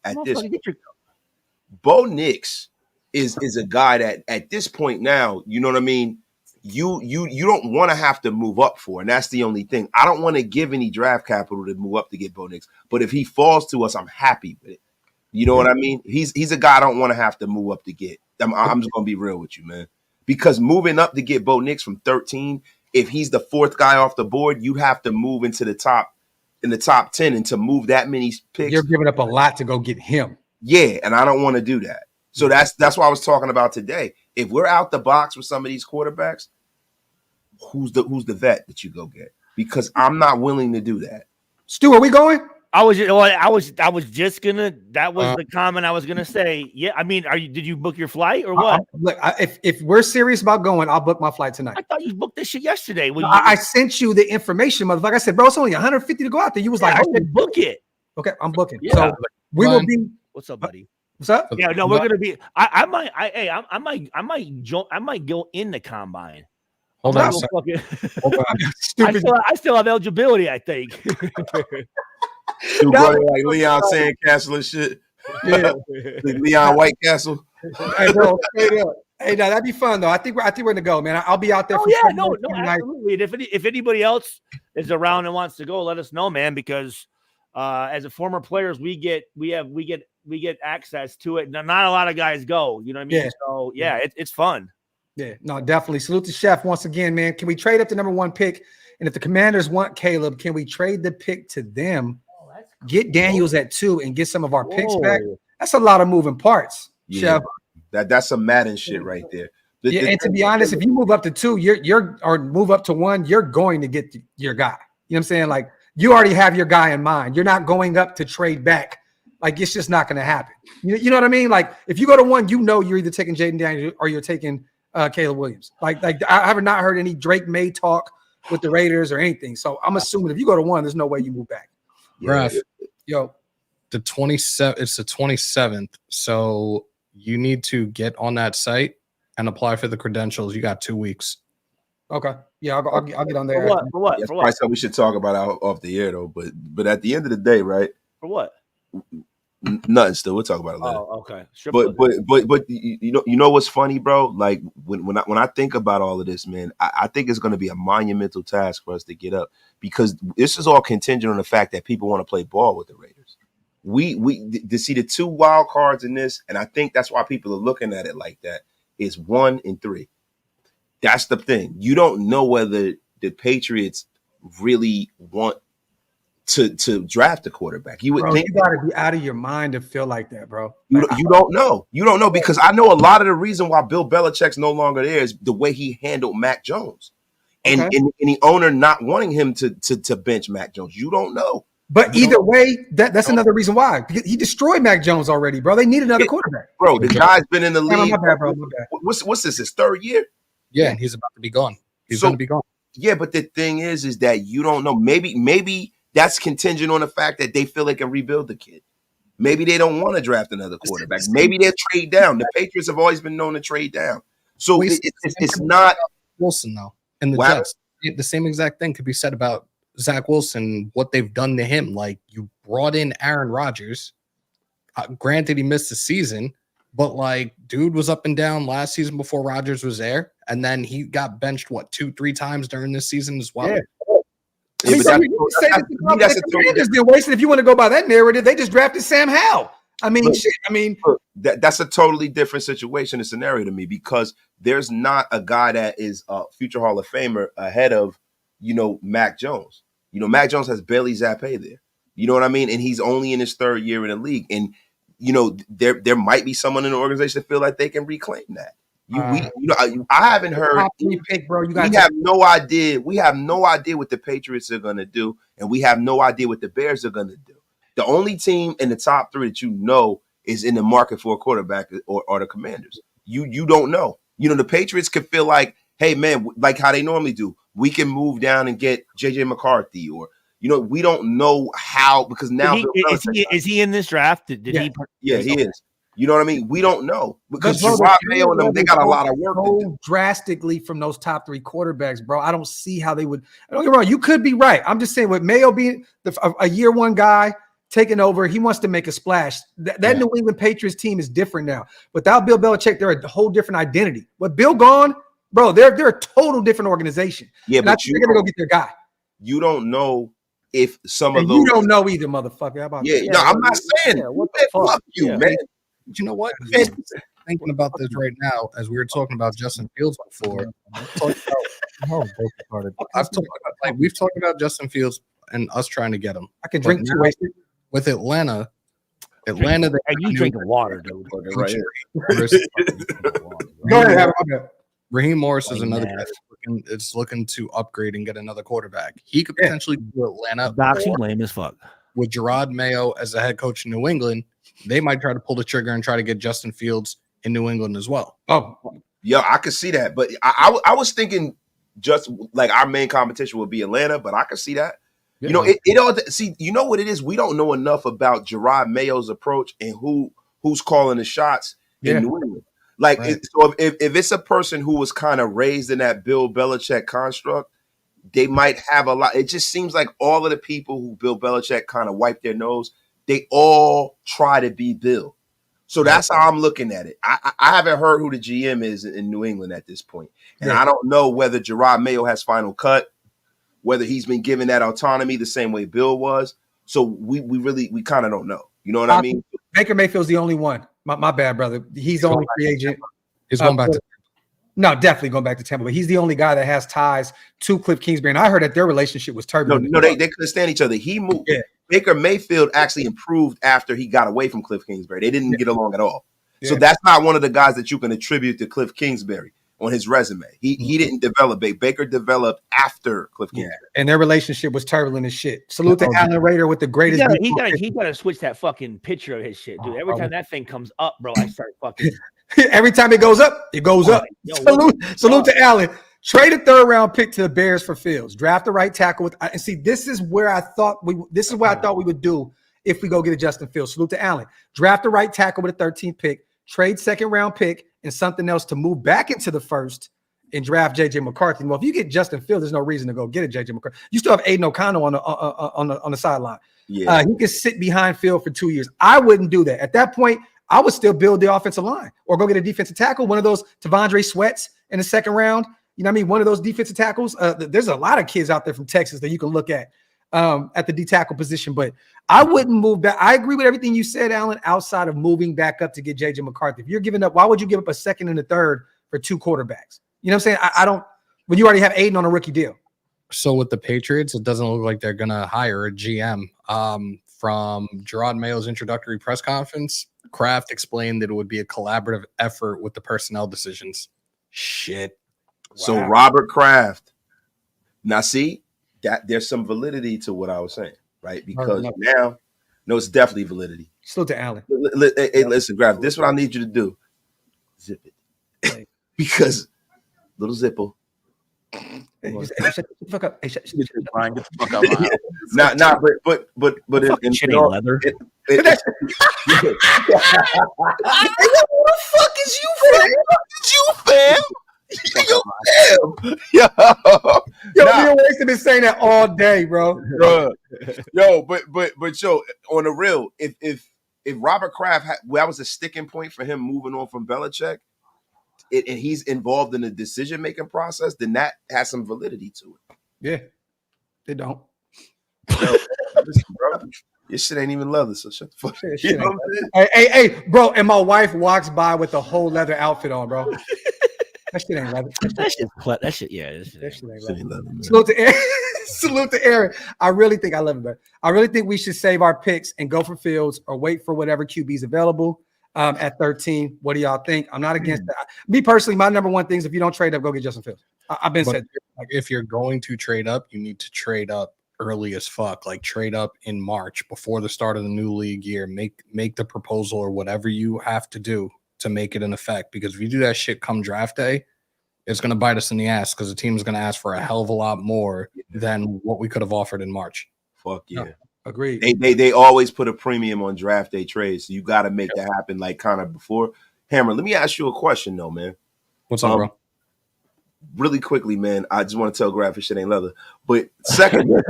Bo Nix is a guy that at this point now, you know what I mean? You don't want to have to move up for, and that's the only thing. I don't want to give any draft capital to move up to get Bo Nix, but if he falls to us, I'm happy with it. You know what I mean? He's a guy I don't want to have to move up to get. I'm just gonna be real with you, man. Because moving up to get Bo Nix from 13, if he's the fourth guy off the board, you have to move into the top 10, and to move that many picks, you're giving up a lot to go get him. Yeah, and I don't want to do that. So that's what I was talking about today. If we're out the box with some of these quarterbacks, who's the vet that you go get? Because I'm not willing to do that. Stu, are we going? I was just gonna. That was the comment I was gonna say. Yeah, I mean, did you book your flight or what? Look, if we're serious about going, I'll book my flight tonight. I thought you booked this shit yesterday. I sent you the information, motherfucker. I said, bro, it's only 150 to go out there. You was like, I said, book it. Okay, I'm booking. Yeah. So we will be. What's up, buddy? What's up? Yeah, no, we're gonna be. I might go in the combine. Hold on. I still have eligibility, I think. Dude, brother, like Leon Sandcastle and shit. Yeah. Leon White Castle. Hey, bro, hey, no, that'd be fun though. I think we're gonna go, man. I'll be out there. Absolutely. And if anybody else is around and wants to go, let us know, man. Because as a former players, we get access to it. Not a lot of guys go. You know what I mean? Yeah. So yeah, it's fun. Yeah, no, definitely. Salute to Chef once again, man. Can we trade up the number 1 pick? And if the Commanders want Caleb, can we trade the pick to them? Get Daniels at 2 and get some of our picks back. That's a lot of moving parts, Chef. That's some Madden shit right there. And to be honest, if you move up to 2, or move up to 1, you're going to get your guy. You know what I'm saying? Like you already have your guy in mind. You're not going up to trade back Like it's just not going to happen. You know what I mean? Like if you go to one, you're either taking Jaden Daniels or you're taking Caleb Williams. Like I have not heard any Drake May talk with the Raiders or anything. So I'm assuming if you go to one, there's no way you move back. Graph, Yo, the 27th. It's the 27th. So you need to get on that site and apply for the credentials. You got 2 weeks. okay, yeah, I'll get on there. For what? That's For probably what? something we should talk about off the air though. But at the end of the day, right? For what? Nothing. Still, we'll talk about it later. Oh, okay. Strip But club. you know what's funny, bro? Like when I think about all of this, man, I think it's going to be a monumental task for us to get up because this is all contingent on the fact that people want to play ball with the Raiders. We to see the 2 wild cards in this, and I think that's why people are looking at it like that. Is 1 and 3. That's the thing. You don't know whether the Patriots really want to draft a quarterback. You would think you gotta be out of your mind to feel like that, bro. you don't know. You don't know because I know a lot of the reason why Bill Belichick's no longer there is the way he handled Mac Jones, and the owner not wanting him to bench Mac Jones. You don't know. But either way, that's another reason why. Because he destroyed Mac Jones already, bro. They need another quarterback. Bro, the guy's been in the My league. bad, bro. My bad. What's this? His 3rd year? Yeah, and he's about to be gone. He's going to be gone. Yeah, but the thing is that you don't know. Maybe that's contingent on the fact that they feel they can rebuild the kid. Maybe they don't want to draft another quarterback. Maybe they'll trade down. The Patriots have always been known to trade down. So it's not Wilson though. And the Wow. Jets, the same exact thing could be said about Zach Wilson, what they've done to him. Like you brought in Aaron Rodgers. Granted, he missed the season, but like dude was up and down last season before Rodgers was there, and then he got benched 2-3 times during this season as well. Yeah. Yeah, but that's a Commanders did wasted. If you want to go by that narrative, they just drafted Sam Howell. I mean, that's a totally different situation and scenario to me because there's not a guy that is a future Hall of Famer ahead of, Mac Jones. Mac Jones has Bailey Zappi there. You know what I mean? And he's only in his 3rd year in the league. And, there might be someone in the organization that feel like they can reclaim that. I haven't heard. Top 3 pick, bro. We have no idea. We have no idea what the Patriots are going to do, and we have no idea what the Bears are going to do. The only team in the top 3 that is in the market for a quarterback or the Commanders. You don't know. The Patriots could feel like, hey man, like how they normally do. We can move down and get JJ McCarthy, or we don't know how because now is he in this draft? Did he? Yeah, he is. You know what I mean? We don't know because Gerard Mayo and them, they got a lot of work to do. Drastically from those top 3 quarterbacks, bro. I don't see how they would. Don't get me wrong. You could be right. I'm just saying with Mayo being a year 1 guy taking over, he wants to make a splash. That New England Patriots team is different now. Without Bill Belichick, they're a whole different identity. With Bill gone, bro, they're a total different organization. Yeah, and but they're gonna go get their guy. You don't know if some of those. You don't know either, motherfucker. How about that? No, I'm not saying. What the fuck? Fuck you, man. But you know what? Thinking about this right now, as we were talking about Justin Fields before, we've talked about Justin Fields and us trying to get him. I can drink now, 2 wasted. with Atlanta. Hey, you drinking water, dude. Right here. Go ahead, Adam. Raheem Morris is another guy that's looking to upgrade and get another quarterback. He could potentially do Atlanta. Doxy lame as fuck. With Gerard Mayo as the head coach in New England, they might try to pull the trigger and try to get Justin Fields in New England as well. Oh, yeah, I could see that. But I was thinking just like our main competition would be Atlanta, but I could see that. Yeah. It all see. You know what it is? We don't know enough about Gerard Mayo's approach and who's calling the shots in New England. Like, so if it's a person who was kind of raised in that Bill Belichick construct, they might have a lot. It just seems like all of the people who Bill Belichick kind of wiped their nose, they all try to be Bill. So that's how I'm looking at it. I haven't heard who the GM is in New England at this point. And I don't know whether Gerard Mayo has final cut, whether he's been given that autonomy the same way Bill was. So we kind of don't know. You know what I mean? Baker Mayfield's the only one. My bad, brother. He's the only free agent. He's going back to No, definitely going back to Tampa, but he's the only guy that has ties to Cliff Kingsbury. And I heard that their relationship was turbulent. No, they couldn't stand each other. He moved. Yeah. Baker Mayfield actually improved after he got away from Cliff Kingsbury. They didn't get along at all. Yeah. So that's not one of the guys that you can attribute to Cliff Kingsbury. on his resume. He didn't develop. Baker developed after Cliff Kingsbury. And their relationship was turbulent as shit. Salute to Alan Raider with the greatest. He gotta switch that fucking picture of his shit, dude. Every time that thing comes up, bro, I start fucking. Every time it goes up, it goes up. Yo, salute to Allen. Trade a 3rd round pick to the Bears for Fields. Draft the right tackle with. And see, this is where I thought we. This is what I thought we would do if we go get a Justin Fields. Salute to Allen. Draft the right tackle with a 13th pick. Trade 2nd round pick and something else to move back into the 1st and draft JJ McCarthy. Well, if you get Justin Fields, there's no reason to go get a JJ McCarthy. You still have Aiden O'Connell on the sideline. Yeah, he can sit behind Field for 2 years. I wouldn't do that. At that point, I would still build the offensive line or go get a defensive tackle, one of those Tavondre Sweats in the 2nd round. You know what I mean? One of those defensive tackles. There's a lot of kids out there from Texas that you can look at the D tackle position, but I wouldn't move back. I agree with everything you said, Alan, outside of moving back up to get JJ McCarthy. If you're giving up, why would you give up a 2nd and a 3rd for 2 quarterbacks? You know what I'm saying? I don't, when you already have Aiden on a rookie deal. So with the Patriots, it doesn't look like they're going to hire a GM. From Gerard Mayo's introductory press conference, Graphk explained that it would be a collaborative effort with the personnel decisions. Shit. Wow. So Robert Kraft. Now see, that there's some validity to what I was saying, right? Because now, no, it's definitely validity. Still to Allen. Hey, listen, Graphk, this is what I need you to do. Zip it. Because little Zippo. Hey, shut the fuck up. Hey, shut Get the fuck out. Nah, but in shit ain't leather. Hey, who the fuck is you, fam? Yo, me and Waste have been saying that all day, bro. Yo, but on the real, if Robert Kraft that was a sticking point for him moving on from Belichick, and he's involved in the decision-making process, then that has some validity to it. Yeah, they don't. Listen, bro, your shit ain't even leather, so shut the fuck up. You know what I'm saying? Hey, bro, and my wife walks by with a whole leather outfit on, bro. That shit ain't leather. That shit ain't leather. Salute to Aaron. Salute to Aaron. I really think I love it, man. I really think we should save our picks and go for Fields or wait for whatever QB is available. At 13, what do y'all think? I'm not against that. Me personally, my number one thing is if you don't trade up, go get Justin Fields. I've been said. Like, if you're going to trade up, you need to trade up early as fuck. Like trade up in March before the start of the new league year. Make the proposal or whatever you have to do to make it in effect. Because if you do that shit come draft day, it's going to bite us in the ass because the team's going to ask for a hell of a lot more than what we could have offered in March. Fuck yeah. No. Agreed. They always put a premium on draft day trades, so you got to make that happen like kind of before. Hammer, let me ask you a question though, man. What's up, bro? Really quickly, man. I just want to tell Graphk shit ain't leather. But second,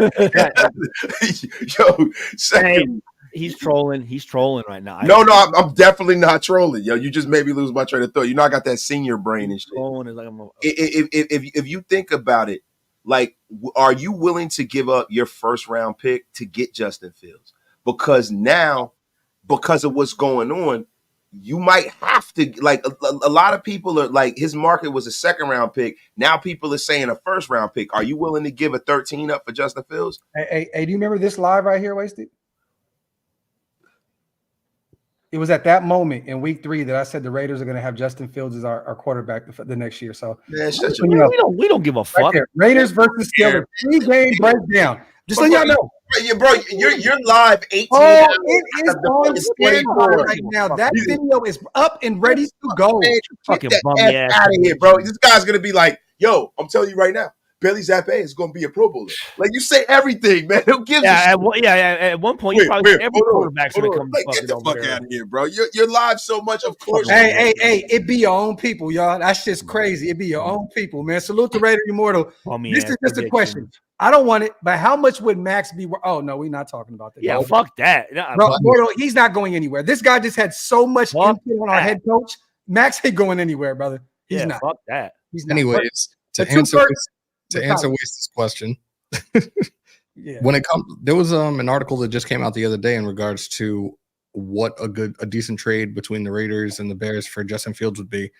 he's trolling. He's trolling right now. No, I'm definitely not trolling. Yo, you just made me lose my train of thought. You know, I got that senior brain and shit. Trolling is like if you think about it. Like, are you willing to give up your 1st round pick to get Justin Fields? Because now, because of what's going on, you might have to, like, a lot of people are like, his market was a 2nd round pick. Now people are saying a 1st round pick. Are you willing to give a 13 up for Justin Fields? Hey, do you remember this live right here, Wasted? It was at that moment in week 3 that I said the Raiders are going to have Justin Fields as our quarterback the next year. So we don't give a fuck. Right, Raiders versus Steelers 3-game breakdown. Just so y'all know. Bro, you're live 18 hours. It is on standby right now. That video is up and ready to go. Fucking bum ass out of here, bro. This guy's going to be like, yo, I'm telling you right now. Bailey Zappa is going to be a Pro Bowler. Like, you say everything, man. Who gives a shit? At one point, you probably every quarterback's going to come get the fuck out of here, bro. You're live so much, of course. Hey, it be your own people, y'all. That's just crazy. It be your own people, man. Salute to Raider Immortal. This is just a question. I don't want it, but how much would Max be? Oh, no, we're not talking about that. Yeah, fuck that. Bro, Immortal, he's not going anywhere. This guy just had so much input on our head coach. Max ain't going anywhere, brother. He's not. Fuck that. He's not. Anyways, to answer Waste's question, when it comes, there was an article that just came out the other day in regards to what a decent trade between the Raiders and the Bears for Justin Fields would be,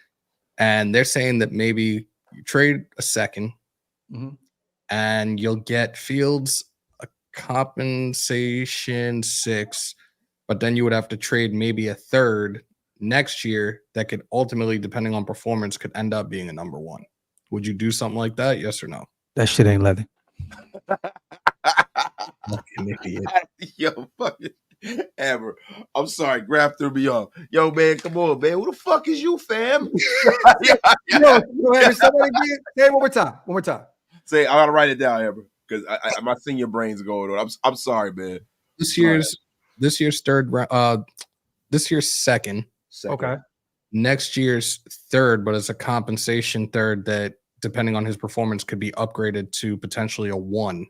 and they're saying that maybe you trade a 2nd, and you'll get Fields a compensation 6, but then you would have to trade maybe a 3rd next year that could ultimately, depending on performance, could end up being a number one. Would you do something like that? Yes or no? That shit ain't leather. Fucking idiot. Yo, fucking Amber. I'm sorry, Graphk threw me off. Yo, man, come on, man. Who the fuck is you, fam? Yo, Amber, say that again. Say it one more time. One more time. Say, I gotta write it down, Amber, because my senior brain's going on. I'm sorry, man. This year's second. Okay. Next year's third, but it's a compensation third that, depending on his performance, could be upgraded to potentially a 1.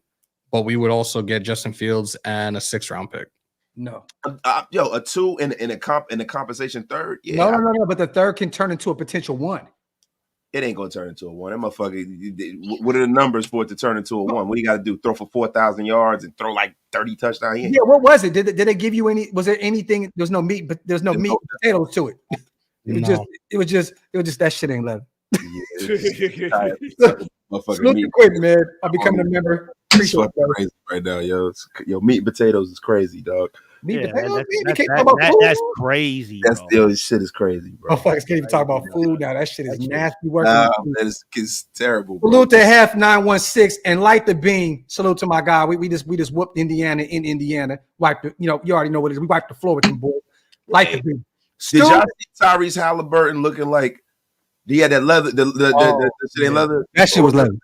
But we would also get Justin Fields and a 6th-round pick. No. Yo, a 2 in a compensation third. Yeah. No. But the third can turn into a potential 1. It ain't gonna turn into a 1. That motherfucker. What are the numbers for it to turn into a 1? What do you got to do? Throw for 4,000 yards and throw like 30 touchdowns? Yeah. What was it? Did they give you any? Was there anything? There's no meat, but there's no meat and potatoes to it. It was just that shit ain't leather. Yeah, Salute quick, man. I'll be coming a member. It's fucking crazy right now, yo. Yo, meat and potatoes is crazy, dog. That's crazy. This shit is crazy, bro. Motherfuckers can't even talk about food now. That shit is nasty work. It's terrible. Bro. Salute to Half 916 and Light the Beam. Salute to my guy. We just whooped Indiana in Indiana. Wiped the, you already know what it is. We wiped the floor with them boys. Light the Beam. Did y'all see Tyrese Halliburton looking like he had that leather? The shit ain't leather. That shit was leather.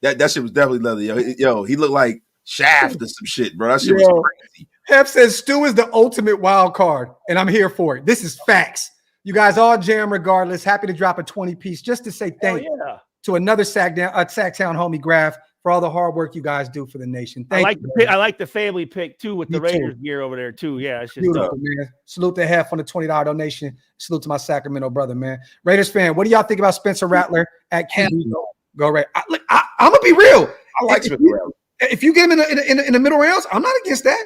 That shit was definitely leather. Yo, he looked like Shaft or some shit, bro. That shit was crazy. Hef says Stu is the ultimate wild card, and I'm here for it. This is facts. You guys all jam regardless. Happy to drop a 20-piece just to say thank you to another Sacktown homie Graphk for all the hard work you guys do for the nation. Thank you. I like the family pick too with the Raiders gear over there too. Yeah, it's just beautiful, man. Salute to Hef on the $20 donation. Salute to my Sacramento brother, man. Raiders fan, what do y'all think about Spencer Rattler at QB? Go right. I'm gonna be real. I like Spencer Rattler. If you get him in the middle rounds, I'm not against that.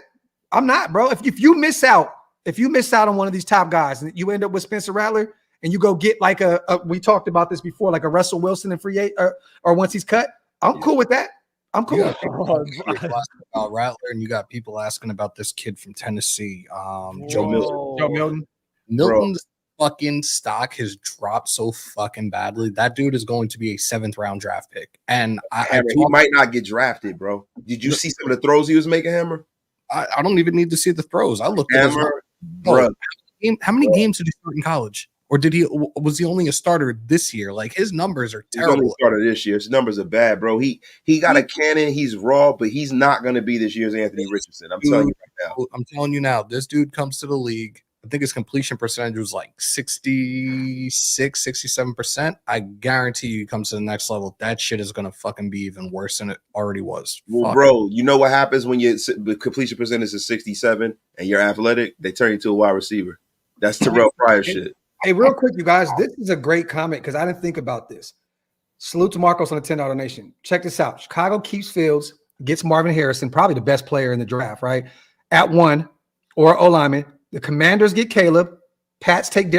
I'm not, bro. If you miss out on one of these top guys and you end up with Spencer Rattler and you go get like we talked about this before, like a Russell Wilson in free agent or once he's cut, I'm cool with that. I'm cool. About Rattler, and you got people asking about this kid from Tennessee, Joe Milton. Milton's fucking stock has dropped so fucking badly. That dude is going to be a 7th-round draft pick, and he might not get drafted, bro. Did you see some of the throws he was making, Hammer? I don't even need to see the throws. I looked at Hammer, bro. How many games did he start in college? Or was he only a starter this year? Like, his numbers are terrible. He's only started this year. His numbers are bad, bro. He got a cannon. He's raw, but he's not going to be this year's Anthony Richardson. I'm telling you right now. I'm telling you now. This dude comes to the league. I think his completion percentage was like 66, 67%. I guarantee you he comes to the next level. That shit is going to fucking be even worse than it already was. Well, bro, you know what happens when your completion percentage is 67 and you're athletic? They turn you to a wide receiver. That's Terrell Pryor shit. Hey, real quick, you guys, this is a great comment because I didn't think about this. Salute to Marcos on the $10 donation. Check this out. Chicago keeps Fields, gets Marvin Harrison, probably the best player in the draft, right? At 1 or O-lineman. The Commanders get Caleb. Pats take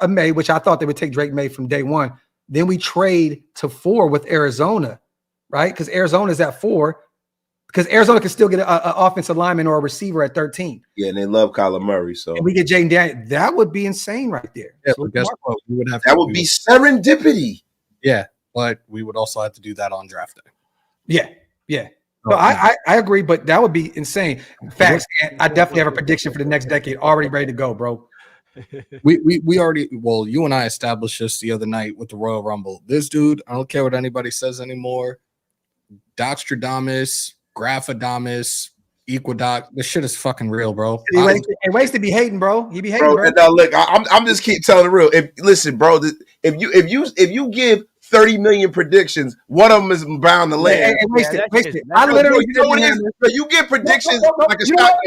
May, which I thought they would take Drake May from day 1. Then we trade to 4 with Arizona, right? Because Arizona's at 4. Because Arizona can still get an offensive lineman or a receiver at 13. Yeah, and they love Kyler Murray. So and we get Jaden Daniels. That would be insane right there. Yeah, but guess what? That would be serendipity. Yeah, but we would also have to do that on draft day. Yeah. No, I agree, but that would be insane. Facts. I definitely have a prediction for the next decade already ready to go, bro. We already, well, you and I established this the other night with the Royal Rumble. This dude, I don't care what anybody says anymore. Doxtradamus, Graphadamus, Equidoc, this shit is fucking real, bro. He ways to be hating, bro. He be hating, bro. And now look, I'm just keep telling the real. Listen, bro, if you give 30 million predictions, one of them is bound to land. Wasted. I literally, you know what it is? You get predictions like a shotgun.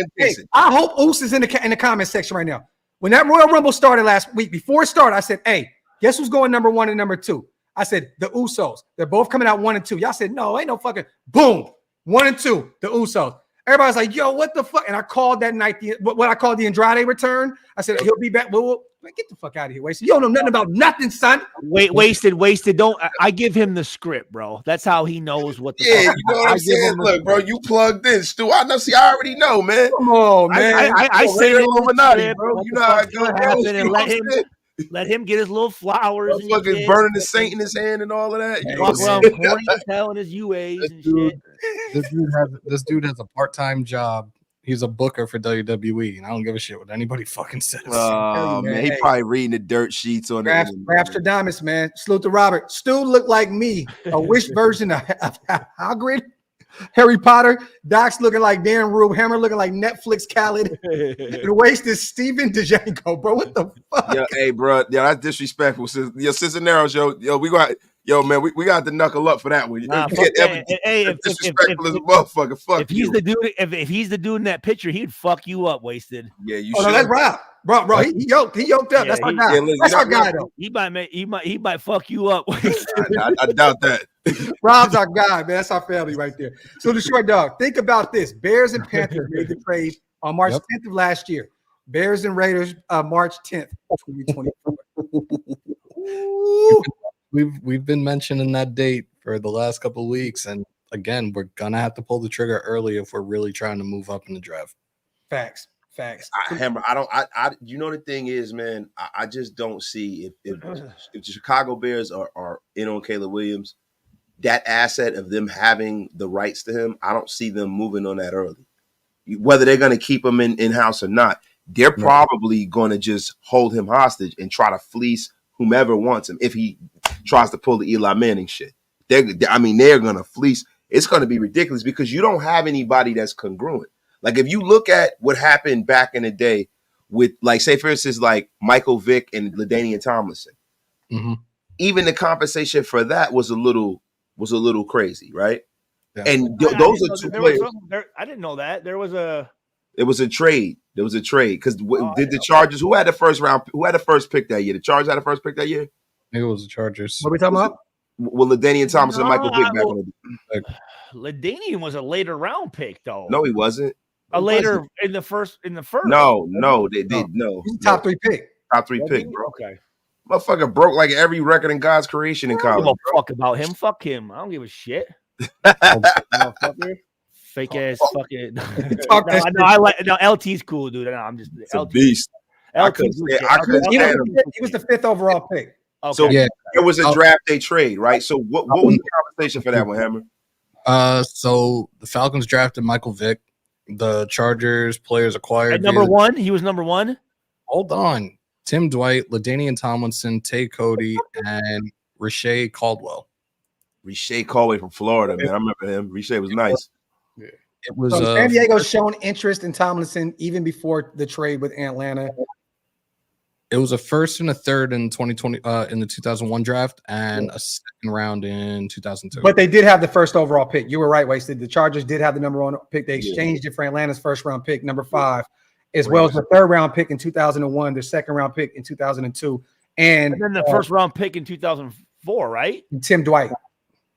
I hope Oos is in the comment section right now. When that Royal Rumble started last week, before it started, I said, hey, guess who's going number 1 and number 2? I said, the Usos. They're both coming out 1 and 2. Y'all said, no, ain't no fucking boom. 1 and 2, the Usos. Everybody's like, yo, what the fuck? And I called that night, what I called the Andrade return. I said, he'll be back. Well, get the fuck out of here, Wasted. You don't know nothing about nothing, son. Wasted. Don't I give him the script, bro. That's how he knows what the Yeah, fuck. you know what I'm saying? Look, bro, you plugged in, Stu. I know. See, I already know, man. Come on, man. I say Raider it Illuminati, bro. You know how it goes, happen, and let him get his little flowers. And fucking burning the saint in his hand and all of that. You know walk what I'm around corny as hell in his UAs and shit. This dude has a part-time job. He's a booker for WWE, and I don't give a shit what anybody fucking says. Oh, man. He probably reading the dirt sheets on it. Graph Diamonds, man. Salute to Robert. Stu looked like me, a wish version of Hagrid. Harry Potter. Doc's looking like Dan Rube. Hammer looking like Netflix Khaled. The waist is Steven DeJango, bro. What the fuck? Yo, hey, bro. Yo, that's disrespectful. Yo, Cisneros, yo, we got. Yo, man, we got to knuckle up for that one. Nah, if disrespectful as a motherfucker. Fuck if he's the dude, if he's the dude in that picture, he'd fuck you up, Wasted. Yeah, you. No, that's Rob. Bro, he yoked up. Yeah, that's our guy. Yeah, listen, that's our guy, though. He might fuck you up. I doubt that. Rob's our guy, man. That's our family right there. So the short dog, think about this: Bears and Panthers made the trade on March 10th of last year. Bears and Raiders, March 10th, 2024. We've been mentioning that date for the last couple of weeks, and again, we're gonna have to pull the trigger early if we're really trying to move up in the draft. Facts. Hammer, you know the thing is, man, I just don't see if the Chicago Bears are in on Caleb Williams, that asset of them having the rights to him, I don't see them moving on that early. Whether they're going to keep him in-house or not, they're probably going to just hold him hostage and try to fleece whomever wants him if he tries to pull the Eli Manning shit. They're going to fleece. It's going to be ridiculous because you don't have anybody that's congruent. Like, if you look at what happened back in the day with, like, say, for instance, like Michael Vick and LaDainian Tomlinson, even the compensation for that was a little crazy, right? Yeah. And those are two players. I didn't know that. It was a trade. There was a trade because did the Chargers? Who had the first round? Who had the first pick that year? The Chargers had the first pick that year. I think it was the Chargers. What are we talking about? Well, LaDainian Tomlinson and Michael Vick back on the. LaDainian was a later round pick, though. No, he wasn't. In the first. No, they did no. Top three pick. Top three pick, bro. Okay. Motherfucker broke like every record in God's creation in college. I don't give a fuck about him. Fuck him. I don't give a shit. Fake ass fucking. LT's cool, dude. No, I'm just a beast. He was the 5th overall pick. Okay. So it was a draft day trade, right? So what was the compensation for that one, Hammer? So the Falcons drafted Michael Vick. The Chargers players acquired at number 1. He was number 1. Hold on. Tim Dwight, LaDainian Tomlinson, Tay Cody, and Riche Caldwell. Riche Caldwell from Florida, man. I remember him. Riche was nice. Yeah. It was San Diego's shown interest in Tomlinson even before the trade with Atlanta. It was a first and a third in 2020 in the 2001 draft and a second round in 2002. But they did have the first overall pick. You were right, Wasted. The Chargers did have the number 1 pick. They exchanged it for Atlanta's first round pick, number 5, as well as the 3rd round pick in 2001, their 2nd round pick in 2002, and then the 1st round pick in 2004, right? Tim Dwight.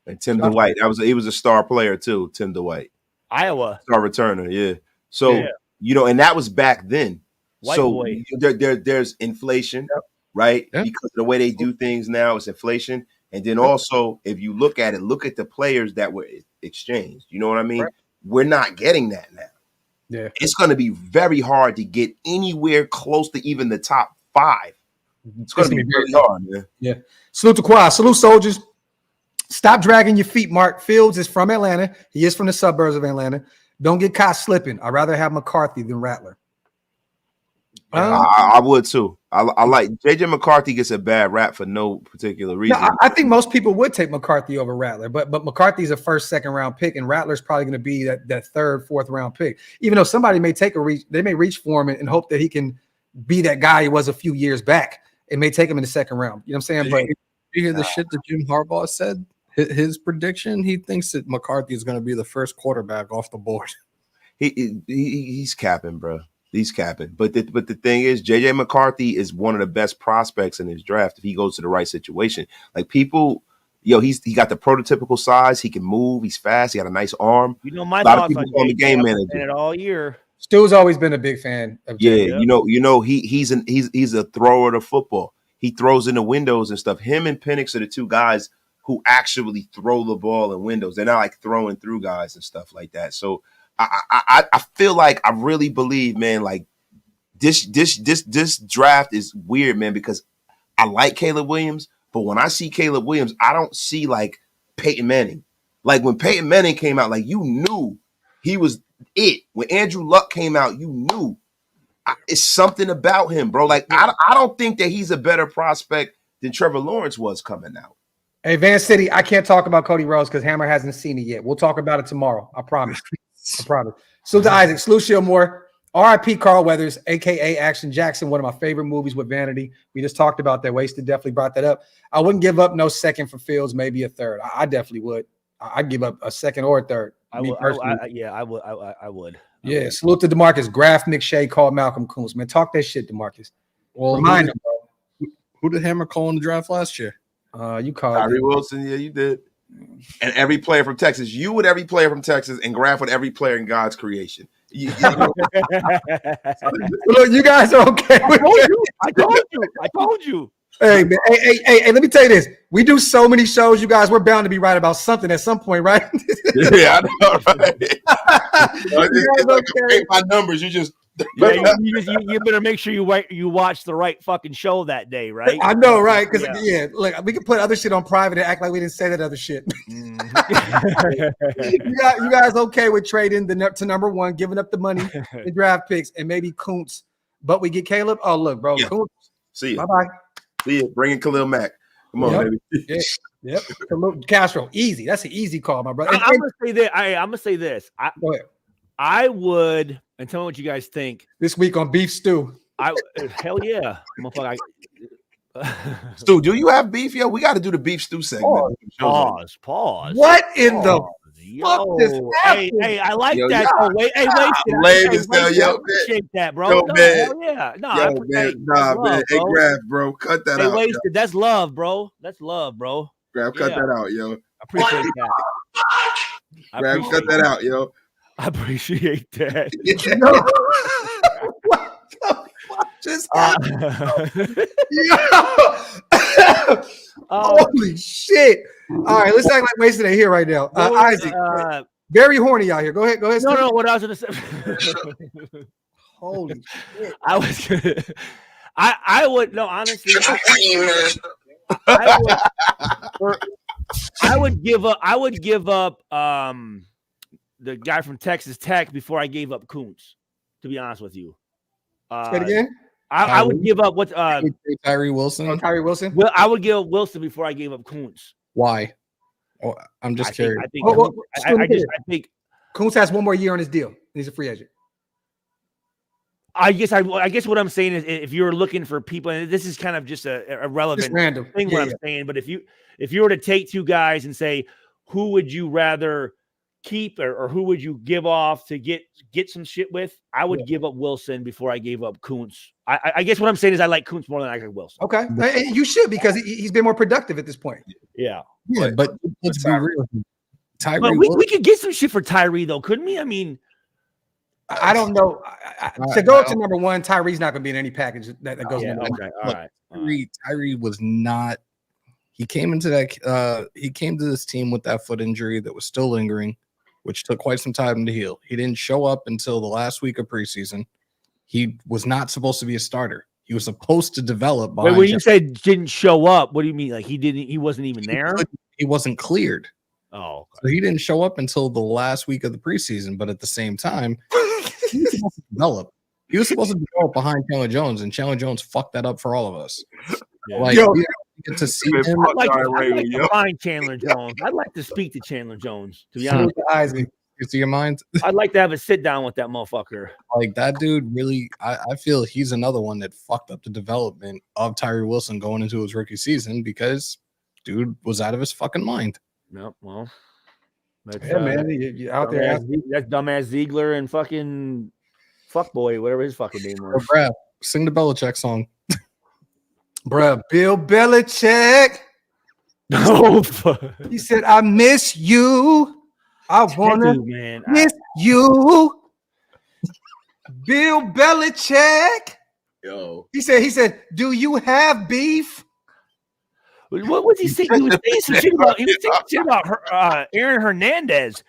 And Tim Dwight. He was a star player too. Tim Dwight, Iowa star returner. Yeah. So and that was back then. White boy. There's inflation, right? Yeah. Because the way they do things now is inflation. And then also, if you look at the players that were exchanged. You know what I mean? Right. We're not getting that now. Yeah. It's going to be very hard to get anywhere close to even the top 5. It's going to be very hard, man. Yeah. Salute to Quad. Salute, soldiers. Stop dragging your feet, Mark. Fields is from Atlanta. He is from the suburbs of Atlanta. Don't get caught slipping. I'd rather have McCarthy than Rattler. I would too. I like JJ McCarthy gets a bad rap for no particular reason. No, I think most people would take McCarthy over Rattler, but McCarthy's a 1st, 2nd round pick, and Rattler's probably going to be that 3rd, 4th round pick. Even though somebody may they may reach for him and hope that he can be that guy he was a few years back. It may take him in the 2nd round. You know what I'm saying? But you hear the shit that Jim Harbaugh said? His prediction, he thinks that McCarthy is going to be the first quarterback off the board. He's capping, bro. He's capping. But the thing is, JJ McCarthy is one of the best prospects in his draft if he goes to the right situation. Like people he got the prototypical size. He can move. He's fast. He got a nice arm. You know my A lot of thoughts people on call him the game saying manager. it all year. Stu's always been a big fan of Yeah, Jalen. you know, he's a thrower of football. He throws in the windows and stuff. Him and Penix are the two guys who actually throw the ball in windows. They're not like throwing through guys and stuff like that. So I feel like I really believe, man, like this draft is weird, man, because I like Caleb Williams, but when I see Caleb Williams, I don't see like Peyton Manning. Like when Peyton Manning came out, like you knew he was it. When Andrew Luck came out, you knew. It's something about him, bro. Like I don't think that he's a better prospect than Trevor Lawrence was coming out. Hey, Van City, I can't talk about Cody Rose because Hammer hasn't seen it yet. We'll talk about it tomorrow. I promise. I promise. Salute to Isaac. Salute ShieldMore. R.I.P. Carl Weathers, a.k.a. Action Jackson, one of my favorite movies with Vanity. We just talked about that. Wasted definitely brought that up. I wouldn't give up no second for Fields, maybe a third. I definitely would. I'd give up a second or a third. I would. I would. Yeah, salute to DeMarcus. Graphk, McShay called Malcolm Coons. Man, talk that shit, DeMarcus. Well, Remind him, bro. Who did Hammer call in the draft last year? You called Tyree Wilson, yeah, you did. And every player from Texas, you with every player from Texas, and Graphk with every player in God's creation. You know. Look, you guys are okay with that. I told you. Hey, man. Hey, let me tell you this. We do so many shows, you guys. We're bound to be right about something at some point, right? Yeah, I know, right? It's like okay. My numbers, you just Yeah, you better make sure you watch the right fucking show that day, right? I know, right? Because look, we can put other shit on private and act like we didn't say that other shit. You guys okay with trading to number one, giving up the money, the draft picks, and maybe Kuntz, but we get Caleb? Oh, look, bro. Yeah. Kuntz. see you. Bye-bye. See you. Bring in Khalil Mack. Come on, baby. Yeah. Yep. Khalil Castro. Easy. That's an easy call, my brother. I'm gonna say that. I'm gonna say this. Go ahead. I would, and tell me what you guys think. This week on Beef Stew. Hell yeah, motherfucker. Stu, do you have beef? Yo, we got to do the beef stew segment. Pause. What in the fuck this happened? Hey, I like Yo, that. yeah. Oh, wait, hey, wait. Lame as hell, yo, I appreciate that, bro. Yo, No, man. hell yeah. No, I Yo, appreciate man. it. Nah, That's man. love, Hey, bro. Graphk, bro. Cut that out. Wasted. Yo. That's love, bro. That's love, bro. Graphk, cut Yeah. that out, yo. I appreciate that. Graphk, cut that out, yo. I appreciate that. What the fuck just happened? Holy shit. All right, let's act like Mason ain't here right now. Isaac, very horny out here. Go ahead. No, what I was gonna say. Holy shit. I would no, honestly. I would give up the guy from Texas Tech before I gave up Kuntz, to be honest with you. Say it again. I would give up what Tyree Wilson. Tyree Wilson. Well, I would give up Wilson before I gave up Kuntz. Why? Oh, I'm just curious. I think Kuntz has one more year on his deal. He's a free agent. I guess what I'm saying is if you're looking for people, and this is kind of just a relevant Just random thing, what I'm saying, but if you were to take two guys and say, who would you rather keep or who would you give off to get some shit with? I would give up Wilson before I gave up Kuntz. I guess what I'm saying is I like Kuntz more than I like Wilson. Okay. You should, because he's been more productive at this point. Yeah. But let's be real. Tyree But we could get some shit for Tyree though, couldn't we? I mean, I don't know. To go up to number one, Tyree's not going to be in any package that goes. Yeah, number okay, one. all right. Tyree was not. He came into that. He came to this team with that foot injury that was still lingering, which took quite some time to heal. He didn't show up until the last week of preseason. He was not supposed to be a starter. He was supposed to develop. Wait, when you say didn't show up, what do you mean? Like he wasn't even there? He wasn't cleared. Oh, okay. So he didn't show up until the last week of the preseason. But at the same time, he was supposed to develop. He was supposed to develop behind Chandler Jones, and Chandler Jones fucked that up for all of us. Yeah. Like, Yo, we get to see him. I'd like to find Chandler Jones. I'd like to speak to Chandler Jones, to be honest. You see your mind? I'd like to have a sit down with that motherfucker. Like that dude really, I feel he's another one that fucked up the development of Tyree Wilson going into his rookie season because dude was out of his fucking mind. Yep. Well, that's, man, you out there. That's dumbass Ziegler and fucking fuckboy, whatever his fucking name was. Brad, sing the Belichick song. Bruh, Bill Belichick. No, He said, "I miss you. I wanna man. miss you." Bill Belichick. Yo. He said, "Do you have beef?" What was he saying? He was saying some shit about. He was saying shit about her, Aaron Hernandez.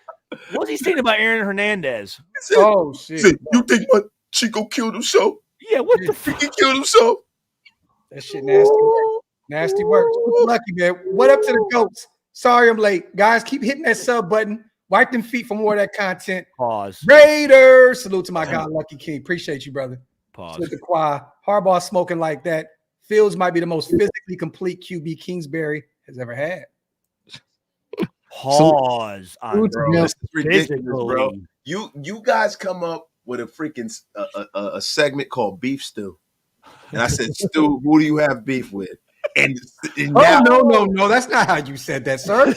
What was he saying about Aaron Hernandez? Oh shit! Said, you think my Chico killed himself? Yeah, what the fuck? He killed himself. That shit nasty work. Nasty work. Lucky, man. What up to the goats? Sorry I'm late. Guys, keep hitting that sub button. Wipe them feet for more of that content. Pause. Raiders. Salute to my guy, Lucky King. Appreciate you, brother. Pause. Salute to Quai. Harbaugh smoking like that. Fields might be the most physically complete QB Kingsbury has ever had. Pause. On Bro, this is ridiculous, bro. You guys come up with a freaking a segment called Beef Stew. And I said, Stu, who do you have beef with? And now, no, that's not how you said that, sir.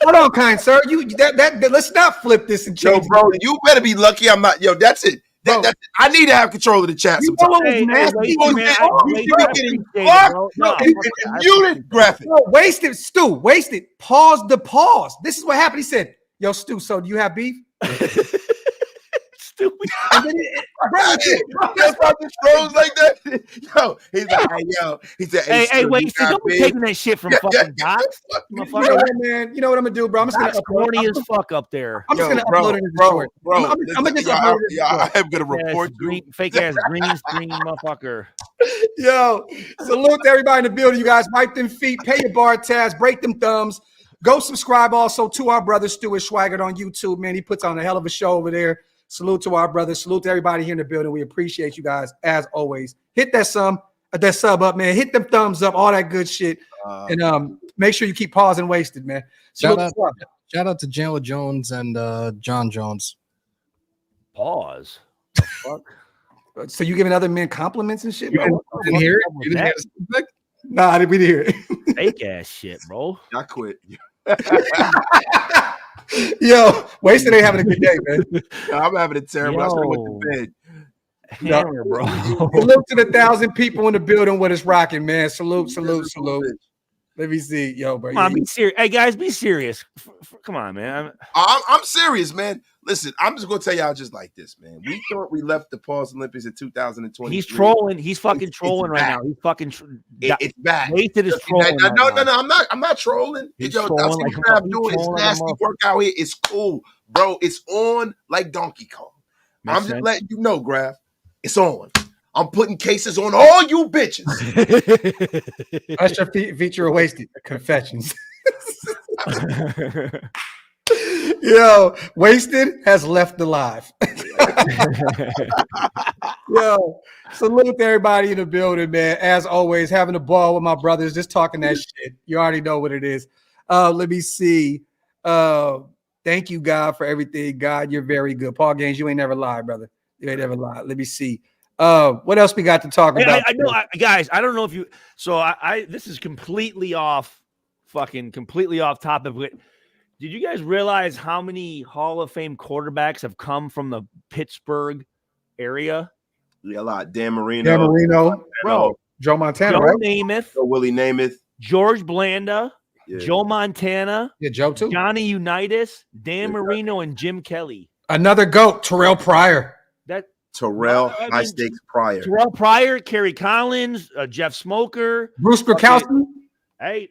Hold on, kind sir. That let's not flip this and change. Yo, bro, you better be lucky I'm not. Yo, that's it. That's it. I need to have control of the chat sometimes. You muted, Graphk. No, wasted, Stu. Wasted. Pause the pause. This is what happened. He said, "Yo, Stu, so do you have beef?" Stupid. That's why this throws like that. Yo, he's like, hey, yo. He said, hey, wait, see, don't be taking that shit from fucking Docs. You know what, man? You know what I'm gonna do, bro? I'm just gonna corny as fuck up there. I'm just gonna upload it in the short. I'm gonna just upload it. I am gonna report you. Fake ass green screen motherfucker. Yo, salute to everybody in the building. You guys wipe them feet, pay your bar tabs, break them thumbs. Go subscribe also to our brother Stuart Schweigert on YouTube, man. He puts on a hell of a show over there. Salute to our brothers. Salute to everybody here in the building. We appreciate you guys as always. Hit that sub up, man. Hit them thumbs up, all that good shit. And make sure you keep pausing wasted, man. Shout out to Jalen Jones and John Jones. Pause. The fuck? So you giving other men compliments and shit? You didn't hear it? You didn't hear it? Nah, we didn't hear it. Fake ass shit, bro. I quit. Yo, wasted ain't having a good day, man. Yo, I'm having a terrible. I should went to bed. Hammer, bro. Salute to the 1,000 people in the building with us rocking, man. Salute. Let me see, yo, bro. Come on, be serious. Hey guys, be serious. Come on, man. I'm serious, man. Listen, I'm just gonna tell y'all just like this, man. We thought we left the Pause Olympics in 2020. He's trolling. He's fucking trolling right now. He's fucking. It's back. Wasted is trolling. No. I'm not trolling. Yo, trolling like I'm doing this nasty work out here. It's cool, bro. It's on like Donkey Kong. I'm just letting you know, Graphk. It's on. I'm putting cases on all you bitches. Usher feature wasted confessions. Yo, wasted has left alive. Yo, salute to everybody in the building, man. As always, having a ball with my brothers, just talking that shit. You already know what it is. Let me see. Thank you, God, for everything. God, you're very good. Paul Gaines, you ain't never lied, brother. You ain't never lied. Let me see. What else we got to talk about? I know, guys. I don't know if you. So this is completely off topic. But did you guys realize how many Hall of Fame quarterbacks have come from the Pittsburgh area? Yeah, a lot. Dan Marino, bro. Joe Montana, Joe right? Namath, Willie Namath, George Blanda, Joe Montana, Joe too, Johnny Unitas, Dan Marino, and Jim Kelly. Another GOAT, Terrell Pryor. High stakes Pryor. Terrell Pryor, Kerry Collins, Jeff Smoker, Bruce Gronkowski. Hey,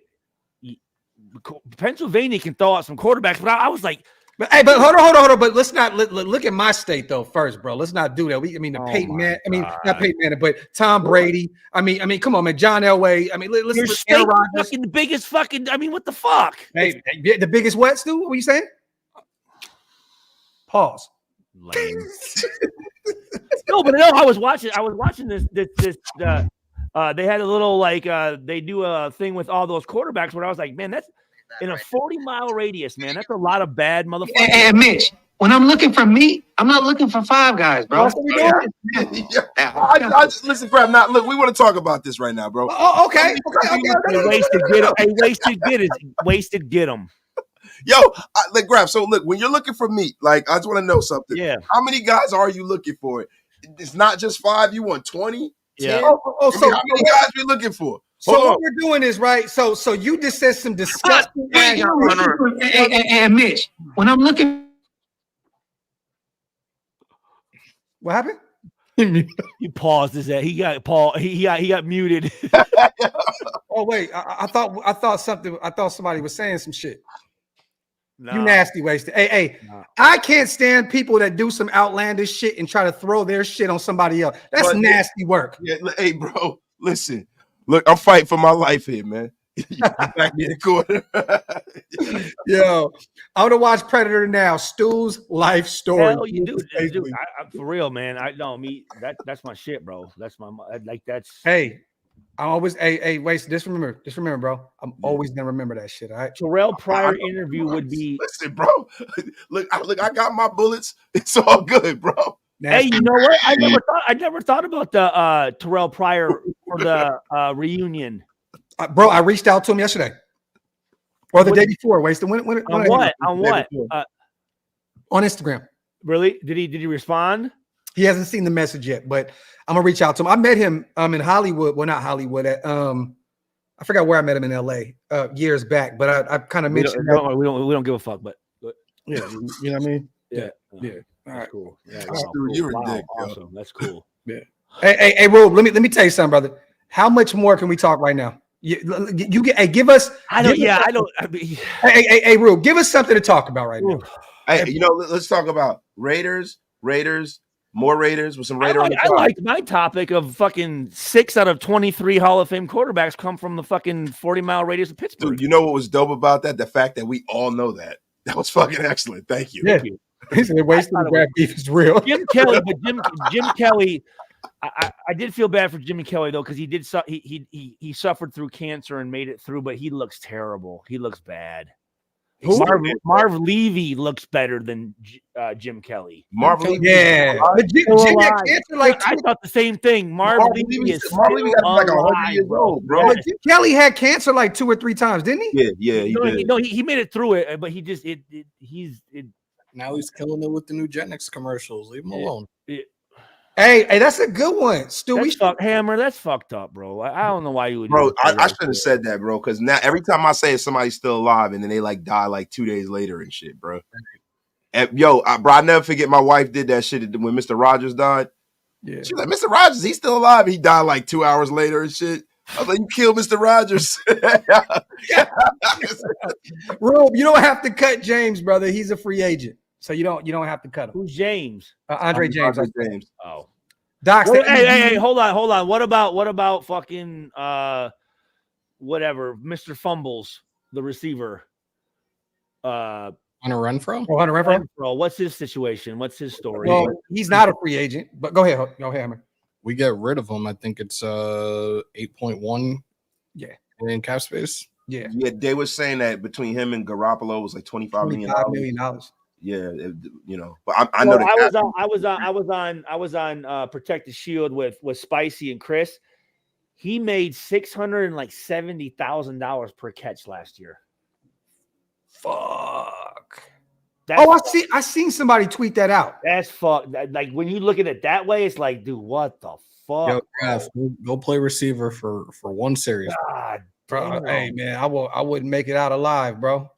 Pennsylvania can throw out some quarterbacks, but I was like, but hold on. But let's not look at my state though first, bro. Let's not do that. Peyton Manning. Not Peyton Manning, but Tom Brady. I mean, come on, man. John Elway. I mean, your state fucking the biggest fucking. I mean, what the fuck? Hey, the biggest what, Stu? What were you saying? Pause. Lame. No, I was watching this. They had a little they do a thing with all those quarterbacks where I was like, man, that's in a 40-mile radius, man. That's a lot of bad motherfuckers. Hey, Mitch, when I'm looking for meat, I'm not looking for Five Guys, bro. I just listen, Graphk. Now, look, we want to talk about this right now, bro. Oh, okay. Wasted, get him. Yo, Graphk. So look, when you're looking for meat, I just want to know something. Yeah. How many guys are you looking for? It's not just 5. You want 20? Yeah. 10? So how many guys are you looking for? So Hold what on. we're doing is right. So you just said some disgusting. Wait, hey, Mitch, when I'm looking What happened? He paused his head. He got muted. Oh wait, I thought somebody was saying some shit. Nah. You nasty wasted. Hey, Nah. I can't stand people that do some outlandish shit and try to throw their shit on somebody else. That's But- nasty work. Yeah, hey, bro, listen. Look, I'm fighting for my life here, man. You back me in the corner. Yo, I'm gonna watch Predator now. Stu's life story. Hell, you do, dude. For real, man. That's my shit, bro. That's my that's. Hey, I always wait. Just remember, bro. I'm always gonna remember that shit. All right. Terrell Pryor interview would be. Listen, bro. Look, I got my bullets. It's all good, bro. Hey, you know what? I never thought about the Terrell Pryor for the reunion. Bro, I reached out to him yesterday or the day before. Wasted. When On what? On what? On Instagram. Really? Did he respond? He hasn't seen the message yet, but I'm gonna reach out to him. I met him in Hollywood. Well, not Hollywood. At I forgot where I met him in LA years back, but I kind of mentioned we don't give a fuck, but yeah, you know what I mean? yeah. All That's right. cool. Yeah, Dude, cool. you're a Wow, dick, yo. awesome. That's cool. Yeah. Hey, Rube, let me tell you something, brother. How much more can we talk right now? You get. Hey, give us. I don't. give us Yeah, something. I don't. I mean, Hey, Rube, give us something to talk about right now. Hey, let's talk about Raiders, more Raiders with some Raider on the I top. like my topic of fucking 6 out of 23 Hall of Fame quarterbacks come from the fucking 40-mile radius of Pittsburgh. Dude, you know what was dope about that? The fact that we all know that. That was fucking excellent. Thank you. Yeah. He said wasting the grab beef is real. Jim Kelly, but Jim Kelly, I did feel bad for Jimmy Kelly though, because he suffered through cancer and made it through, but he looks terrible. He looks bad. Marv Levy looks better than Jim Kelly. Marv Levy. Yeah. But Jim had cancer like I thought the same thing. Marv Levy is Marv Levy got like 100 alive, years old, bro. But Jim Kelly had cancer like 2 or 3 times, didn't he? Yeah, he did. He made it through it, but he just Now he's killing it with the new Genix commercials. Leave him alone. Hey, that's a good one. Stu, Hammer, that's fucked up, bro. I don't know why you would. Bro, I shouldn't have said that, bro, because now every time I say somebody's still alive and then they like die like 2 days later and shit, bro. And bro, I never forget my wife did that shit when Mr. Rogers died. Yeah. She's like, Mr. Rogers, he's still alive. He died like 2 hours later and shit. I was like, you killed Mr. Rogers. Rube, you don't have to cut James, brother. He's a free agent. So you don't have to cut him. Who's James? Andre James. James. Oh. Doc, Hey, hold on. What about fucking whatever, Mr. Fumbles, the receiver? Hunter Renfro? Hunter Renfro. What's his situation? What's his story? Well, he's not a free agent, but go ahead, Hammer. We get rid of him. I think it's 8.1. Yeah. In cap space. Yeah. Yeah, they were saying that between him and Garoppolo was like $25 million. Yeah, but I know I was on Protect the Shield with Spicy and Chris. He made $670,000 per catch last year. Fuck. I seen somebody tweet that out. That's fuck. Like when you look at it that way, it's like, dude, what the fuck? Yo, Graphk, go play receiver for one series. God, bro. Hey man, I wouldn't make it out alive, bro.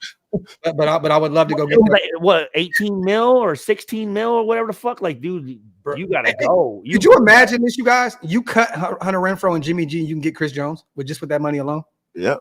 but I would love to go get like, what 18 mil or 16 mil or whatever the fuck. Like, dude, bro, you gotta go. Could you imagine this, you guys? You cut Hunter Renfro and Jimmy G, and you can get Chris Jones with that money alone. Yep.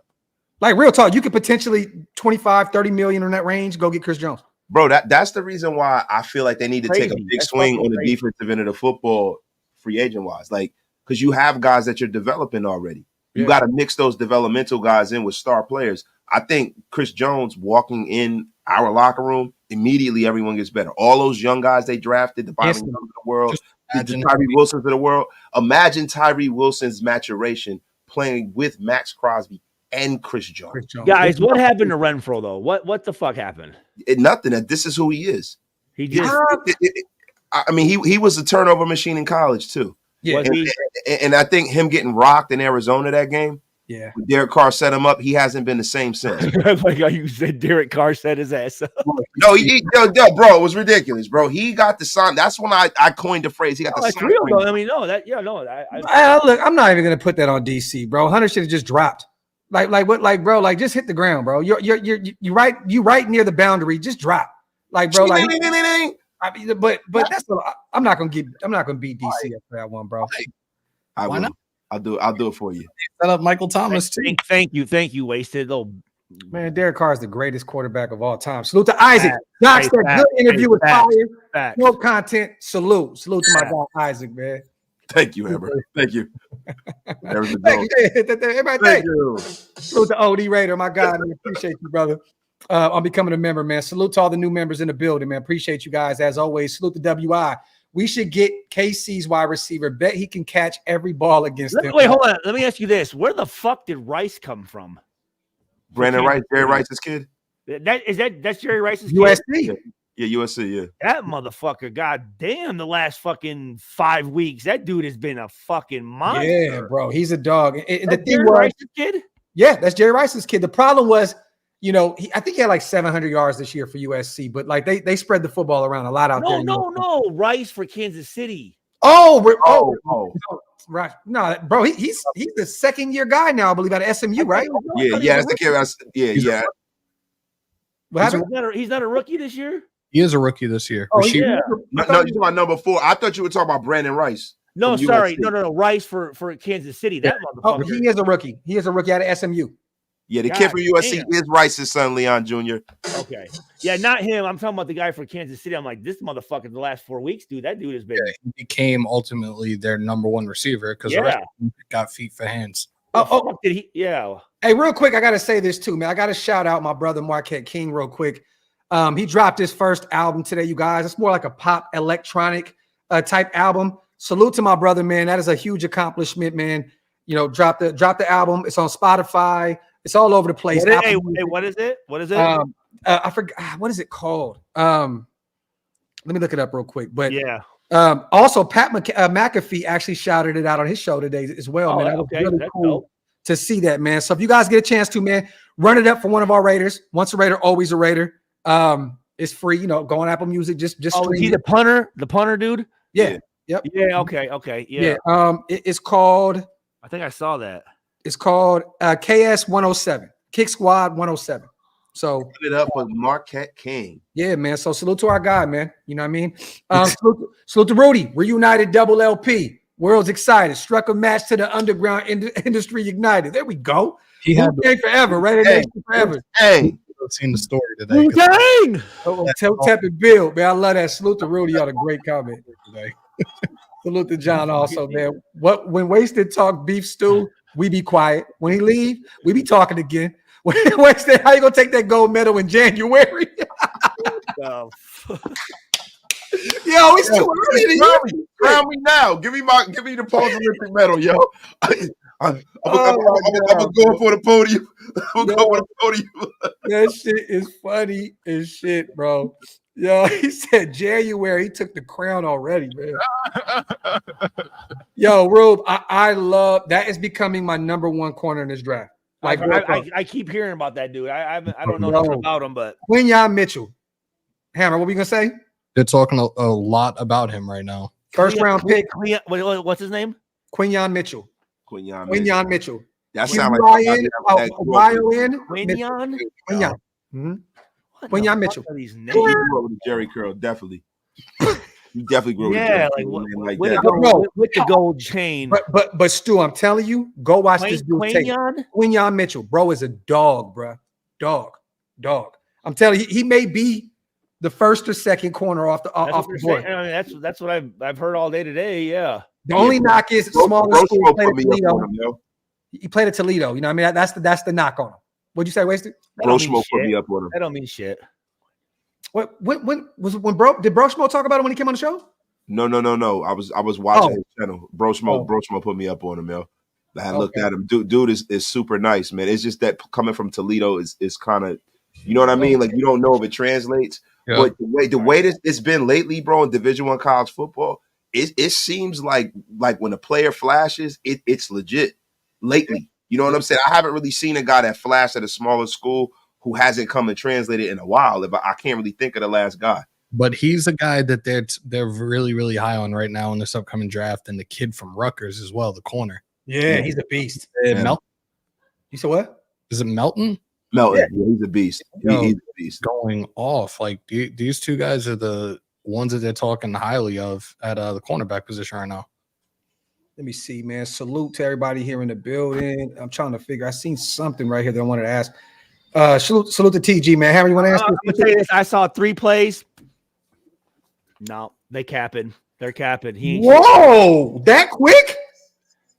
Like real talk, you could potentially 25, 30 million in that range. Go get Chris Jones. Bro, that's the reason why I feel like they need to take a big swing on the defensive end of the football, free agent wise. Like, because you have guys that you're developing already. You got to mix those developmental guys in with star players. I think Chris Jones walking in our locker room, immediately everyone gets better. All those young guys they drafted, the Byron Youngs of the world, the Tyree Wilsons of the world. Imagine Tyree Wilson's maturation playing with Max Crosby and Chris Jones. Guys, what happened to Renfro though? What the fuck happened? Nothing. This is who he is. He just. I mean, he was a turnover machine in college too. Yeah, and I think him getting rocked in Arizona that game, Yeah. When Derek Carr set him up, he hasn't been the same since. Like how you said Derek Carr set his ass up. No, bro, it was ridiculous, bro. He got the sign. That's when I coined the phrase. He got the That's sign. real, though. I mean, no, that, yeah, no. Look, I'm not even gonna put that on DC, bro. Hunter should have just dropped. Like what? Like, bro, like just hit the ground, bro. You right near the boundary. Just drop. Like, bro, like. I mean, but that's I'm not gonna beat DC after that one, bro. I will. I'll do it for you. Set up Michael Thomas too. Thank you, wasted little man. Derek Carr is the greatest quarterback of all time. Salute to Isaac. Doc, that good interview with fire. No content. Salute to my guy Isaac, man. Thank you, Amber. Thank you. Thank you. Salute to OD Raider, my guy. Man. Appreciate you, brother. I'm becoming a member, man. Salute to all the new members in the building, man. Appreciate you guys as always. Salute to WI. We should get KC's wide receiver. Bet he can catch every ball against them. Wait, hold on. Let me ask you this: where the fuck did Rice come from? Brandon Rice, Jerry Rice's kid. That's Jerry Rice's kid? USC. Yeah, USC. Yeah. That motherfucker. God damn, the last fucking 5 weeks, that dude has been a fucking monster. Yeah, bro, he's a dog. And the thing Jerry was, Rice's kid. Yeah, that's Jerry Rice's kid. The problem was, I think he had like 700 yards this year for USC, but like they spread the football around a lot out there. No, Rice for Kansas City. Right. No, bro, he's the second year guy now, I believe, at SMU, right? Yeah, that's the kid. Yeah. He's not a rookie this year. He is a rookie this year. No, you're talking about number 4. I thought you were talking about Brandon Rice. No, sorry, no, Rice for Kansas City. That motherfucker. He is a rookie. He is a rookie out of SMU. Yeah, the kid from USC is Rice's son, Leon Jr. Okay. Yeah, not him. I'm talking about the guy for Kansas City. I'm like, this motherfucker the last 4 weeks, dude. That dude has been. Yeah, he became ultimately their number 1 receiver because got feet for hands. Did he? Yeah. Hey, real quick, I got to say this too, man. I got to shout out my brother Marquette King real quick. He dropped his first album today, you guys. It's more like a pop electronic type album. Salute to my brother, man. That is a huge accomplishment, man. Drop the album. It's on Spotify. It's all over the place. Hey, what is it? What is it? I forgot. What is it called? Let me look it up real quick. But yeah. Also, Pat McAfee actually shouted it out on his show today as well, man. That was really cool to see that, man. So if you guys get a chance to, man, run it up for one of our Raiders. Once a Raider, always a Raider. It's free. Go on Apple Music. Just is he the punter dude? Yeah. Yep. Yeah. Okay. Yeah. It's called. I think I saw that. It's called KS 107, Kick Squad 107. So put it up with Marquette King. Yeah, man. So salute to our guy, man. You know what I mean? Salute to Rudy. Reunited double LP. World's excited. Struck a match to the underground industry ignited. There we go. He had forever, right? Forever. Hey. I've seen the story today. Dang! Tap and Bill, man. I love that. Salute to Rudy on a great comment today. Salute to John also, man. When Wasted talk beef stew, we be quiet. When he leave, we be talking again. Wasted, how you gonna take that gold medal in January? Yo, it's too early. Crown me now. Give me the Paul Olympic medal, yo. I'm going for the podium. I'm going for the podium. That shit is funny as shit, bro. Yo, he said January. He took the crown already, man. Yo, Rube, I love that. Is becoming my number 1 corner in this draft. Like I keep hearing about that dude. I don't know nothing about him, but Quinyon Mitchell. Hammer, what were you gonna say? They're talking a lot about him right now. First round pick. What's his name? Quinyon Mitchell. Quinyon Mitchell. That sounds like Quinyon. Quinyon Mitchell. He grew up with a Jerry curl, definitely. You definitely grew up with Jerry with the gold chain. But Stu, I'm telling you, go watch this dude tape. Quinyon Mitchell, bro, is a dog, bro. Dog. I'm telling you, he may be the first or second corner off the board. I mean, that's what I've heard all day today. Yeah. The only knock is smaller school. He played at Toledo. You know what I mean? That's the knock on him. What'd you say, Wasted? Bro Schmo put me up on him. That don't mean shit. When did Bro Schmo talk about it when he came on the show? No. I was watching his channel. Bro Schmo put me up on him, yo. I looked at him. Dude is super nice, man. It's just that coming from Toledo is kind of, you know what I mean? Like, you don't know if it translates. Yeah. But the way it's been lately, bro, in Division I college football, it seems like when a player flashes, it's legit lately. You know what I'm saying? I haven't really seen a guy that flashed at a smaller school who hasn't come and translated in a while. I can't really think of the last guy. But he's a guy that they're really, really high on right now in this upcoming draft, and the kid from Rutgers as well, the corner. Yeah, he's a beast. Melton? You said what? Is it Melton? Melton, yeah, he's a beast. He's a beast. Going off. Like these two guys are the ones that they're talking highly of at the cornerback position right now. Let me see, man. Salute to everybody here in the building. I'm trying to figure. I seen something right here that I wanted to ask. Salute to TG, man. Harry, you want to ask? I'm gonna tell you this. I saw 3 plays. No, they capping. They're capping. Whoa, that quick?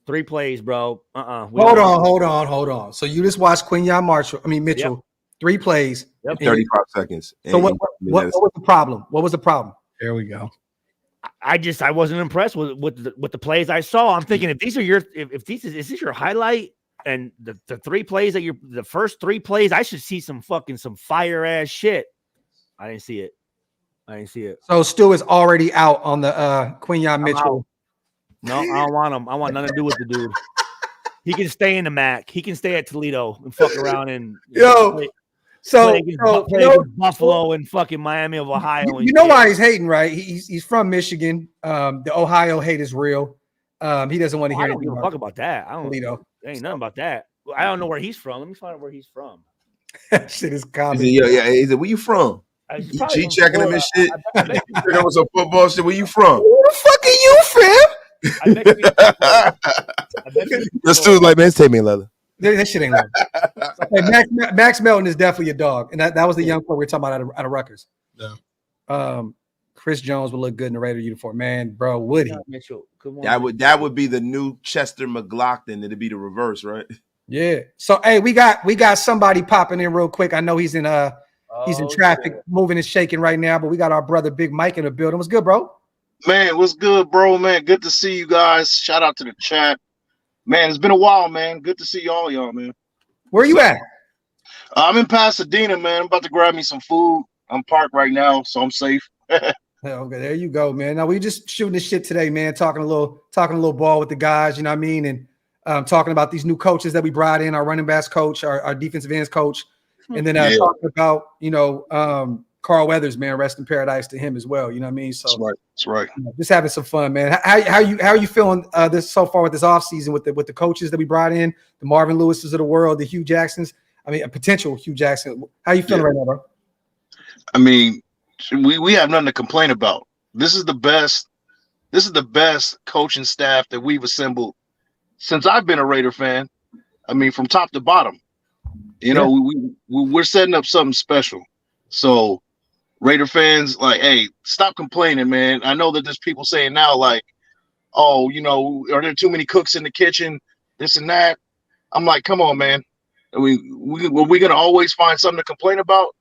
3 plays, bro. Hold on. So you just watched Mitchell. Yep. 3 plays. Yep. 35 seconds. So what was the problem? What was the problem? There we go. I wasn't impressed with the plays I saw. I'm thinking if these are is this your highlight and the 3 plays that the first 3 plays, I should see some fire ass shit. I didn't see it. So Stu is already out on the Quinyon Mitchell. No, I don't want him. I want nothing to do with the dude. He can stay in the MAC. He can stay at Toledo and fuck around and play against Buffalo and fucking Miami of Ohio. You know why he's hating, right? He's from Michigan. The Ohio hate is real. He doesn't want to hear anything. I don't give a fuck about that. Toledo. There ain't nothing about that. I don't know where he's from. Let me find out where he's from. That shit is common. Is it where you from? G checking him and shit. There was some football shit. Where you from? Who the fuck are you, fam? The student's like, man, take me, leather. That shit ain't leather. Max Melton is definitely a dog, and that was the young player we were talking about out of Rutgers. Yeah. Chris Jones would look good in the Raider uniform, man, bro. Would he? Mitchell, come on, that would be the new Chester McLaughlin. It'd be the reverse, right? Yeah. So hey, we got somebody popping in real quick. I know he's in traffic, moving and shaking right now, but we got our brother Big Mike in the building. What's good, bro? Man, what's good, bro? Man, good to see you guys. Shout out to the chat. Man, it's been a while, man. Good to see y'all, man. Where you at? I'm in Pasadena, man. I'm about to grab me some food. I'm parked right now, so I'm safe. Okay, there you go, man. Now we just shooting this shit today, man. Talking a little ball with the guys, you know what I mean, and talking about these new coaches that we brought in, our running backs coach, our defensive ends coach, and then talking about Carl Weathers, man. Rest in paradise to him as well. You know what I mean? So that's right. Just having some fun, man. How are you feeling this so far with this offseason with the coaches that we brought in, the Marvin Lewises of the world, the Hugh Jacksons? I mean, a potential Hugh Jackson. How you feeling right now, bro? I mean, we have nothing to complain about. This is the best coaching staff that we've assembled since I've been a Raider fan. I mean, from top to bottom. You know, we're setting up something special. So Raider fans, like, hey, stop complaining, man. I know that there's people saying now, like, oh, you know, are there too many cooks in the kitchen, this and that? I'm like, come on, man. I mean, we're gonna always find something to complain about.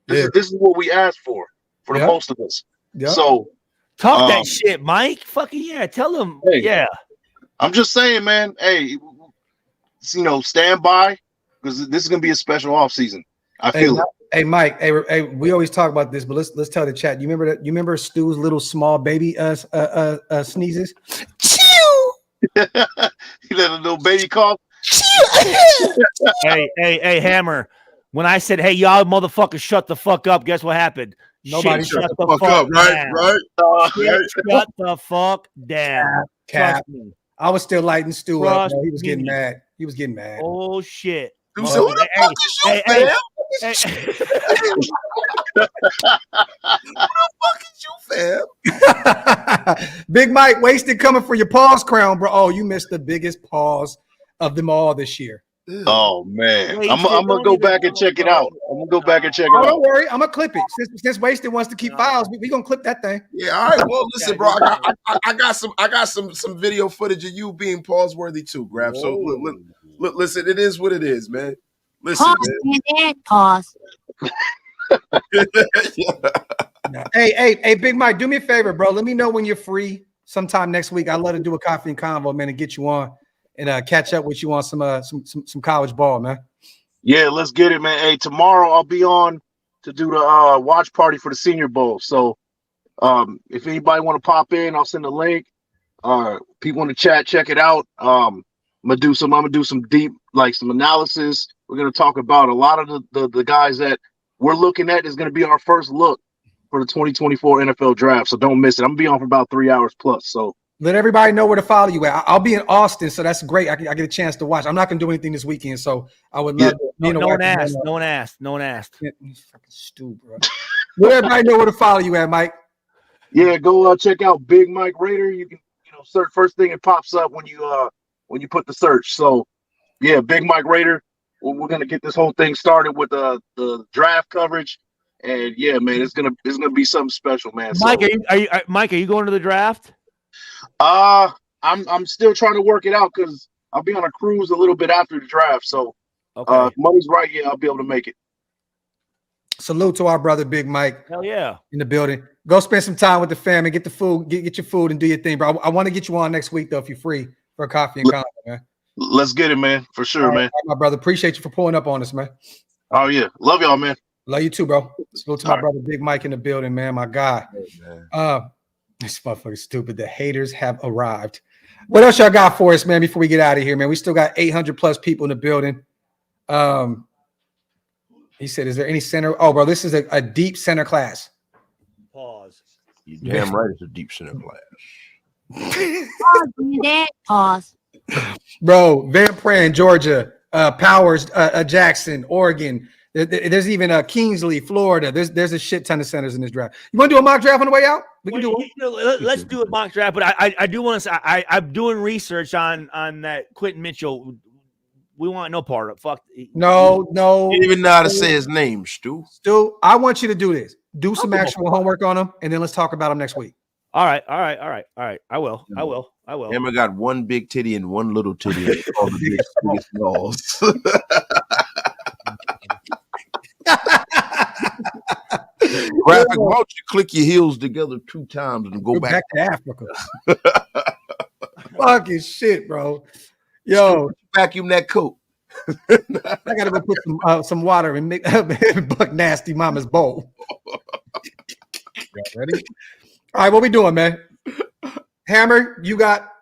This is what we asked for the most of us. Yeah. So talk that shit, Mike. Fucking yeah, tell them. Hey, yeah. I'm just saying, man. Hey, you know, stand by because this is gonna be a special offseason. I feel it. Hey, Mike. Hey, we always talk about this, but let's tell the chat. You remember Stu's little small baby sneezes? He let a little baby cough. Hey, Hammer. When I said, "Hey, y'all motherfuckers, shut the fuck up," guess what happened? Nobody shut the fuck up, right? Shut the fuck down. Cap. I was still lighting Stu up. He was getting mad. Oh shit. Who the fuck is you, fam? Who the fuck is you, fam? Big Mike, wasted coming for your pause crown, bro. Oh, you missed the biggest pause of them all this year. Oh man, I'm gonna go back and check it out. Don't worry, I'm gonna clip it. Since Wasted wants to keep files, we gonna clip that thing. Yeah, all right. Well, listen, bro, I got some video footage of you being pause worthy too, Graphk. So look, listen, it is what it is, man. Listen, pause. Hey, Big Mike, do me a favor, bro. Let me know when you're free sometime next week. I'd love to do a coffee and convo, man, and get you on and catch up with you on some college ball, man. Yeah, let's get it, man. Hey, tomorrow I'll be on to do the watch party for the Senior Bowl. So if anybody want to pop in, I'll send a link. People in the chat, check it out. I'm gonna do some deep like some analysis. We're going to talk about a lot of the guys that we're looking at is going to be our first look for the 2024 NFL draft. So don't miss it. I'm going to be on for about 3 hours plus. So let everybody know where to follow you at. I'll be in Austin, so that's great. I get a chance to watch. I'm not going to do anything this weekend, so I would love to. No one asked. No one asked. You fucking stupid, bro. Let everybody know where to follow you at, Mike. Yeah, go check out Big Mike Raider. You can search first thing it pops up when you put the search. So yeah, Big Mike Raider. We're gonna get this whole thing started with the draft coverage, and yeah, man, it's gonna be something special, man. Mike, Mike, are you going to the draft? I'm still trying to work it out because I'll be on a cruise a little bit after the draft. So if money's right, yeah, I'll be able to make it. Salute to our brother Big Mike. Hell yeah. In the building. Go spend some time with the family, get the food, get your food and do your thing, bro. I want to get you on next week though if you're free for a coffee and convo, man. Let's get it, man, for sure, man. My brother, appreciate you for pulling up on us, man. Oh yeah, love y'all, man. Love you too, bro. Salute to my brother Big Mike in the building, man. My guy. This motherfucker's stupid. The haters have arrived. What else y'all got for us, man? Before we get out of here, man, we still got 800 plus people in the building. He said, "Is there any center?" Oh, bro, this is a deep center class. Pause. You damn right, it's a deep center class. Pause. Bro, Van Pran, Georgia, Powers, Jackson, Oregon. There's even Kingsley, Florida. There's a shit ton of centers in this draft. You want to do a mock draft on the way out? We can do it. Let's do a mock draft. But I do want to say I'm doing research on that Quentin Mitchell. We want no part of it. Fuck. No. You didn't even know how to say his name, Stu. Stu, I want you to do this. Do some actual homework on him, and then let's talk about him next week. All right. I will. Emma got one big titty and one little titty. All the big smalls. Graphk, why don't you click your heels together 2 times and go back to Africa? Fucking shit, bro. Yo, vacuum that coat. I gotta go put some water in Buck Nasty Mama's bowl. Ready? All right, what we doing, man? Hammer, you got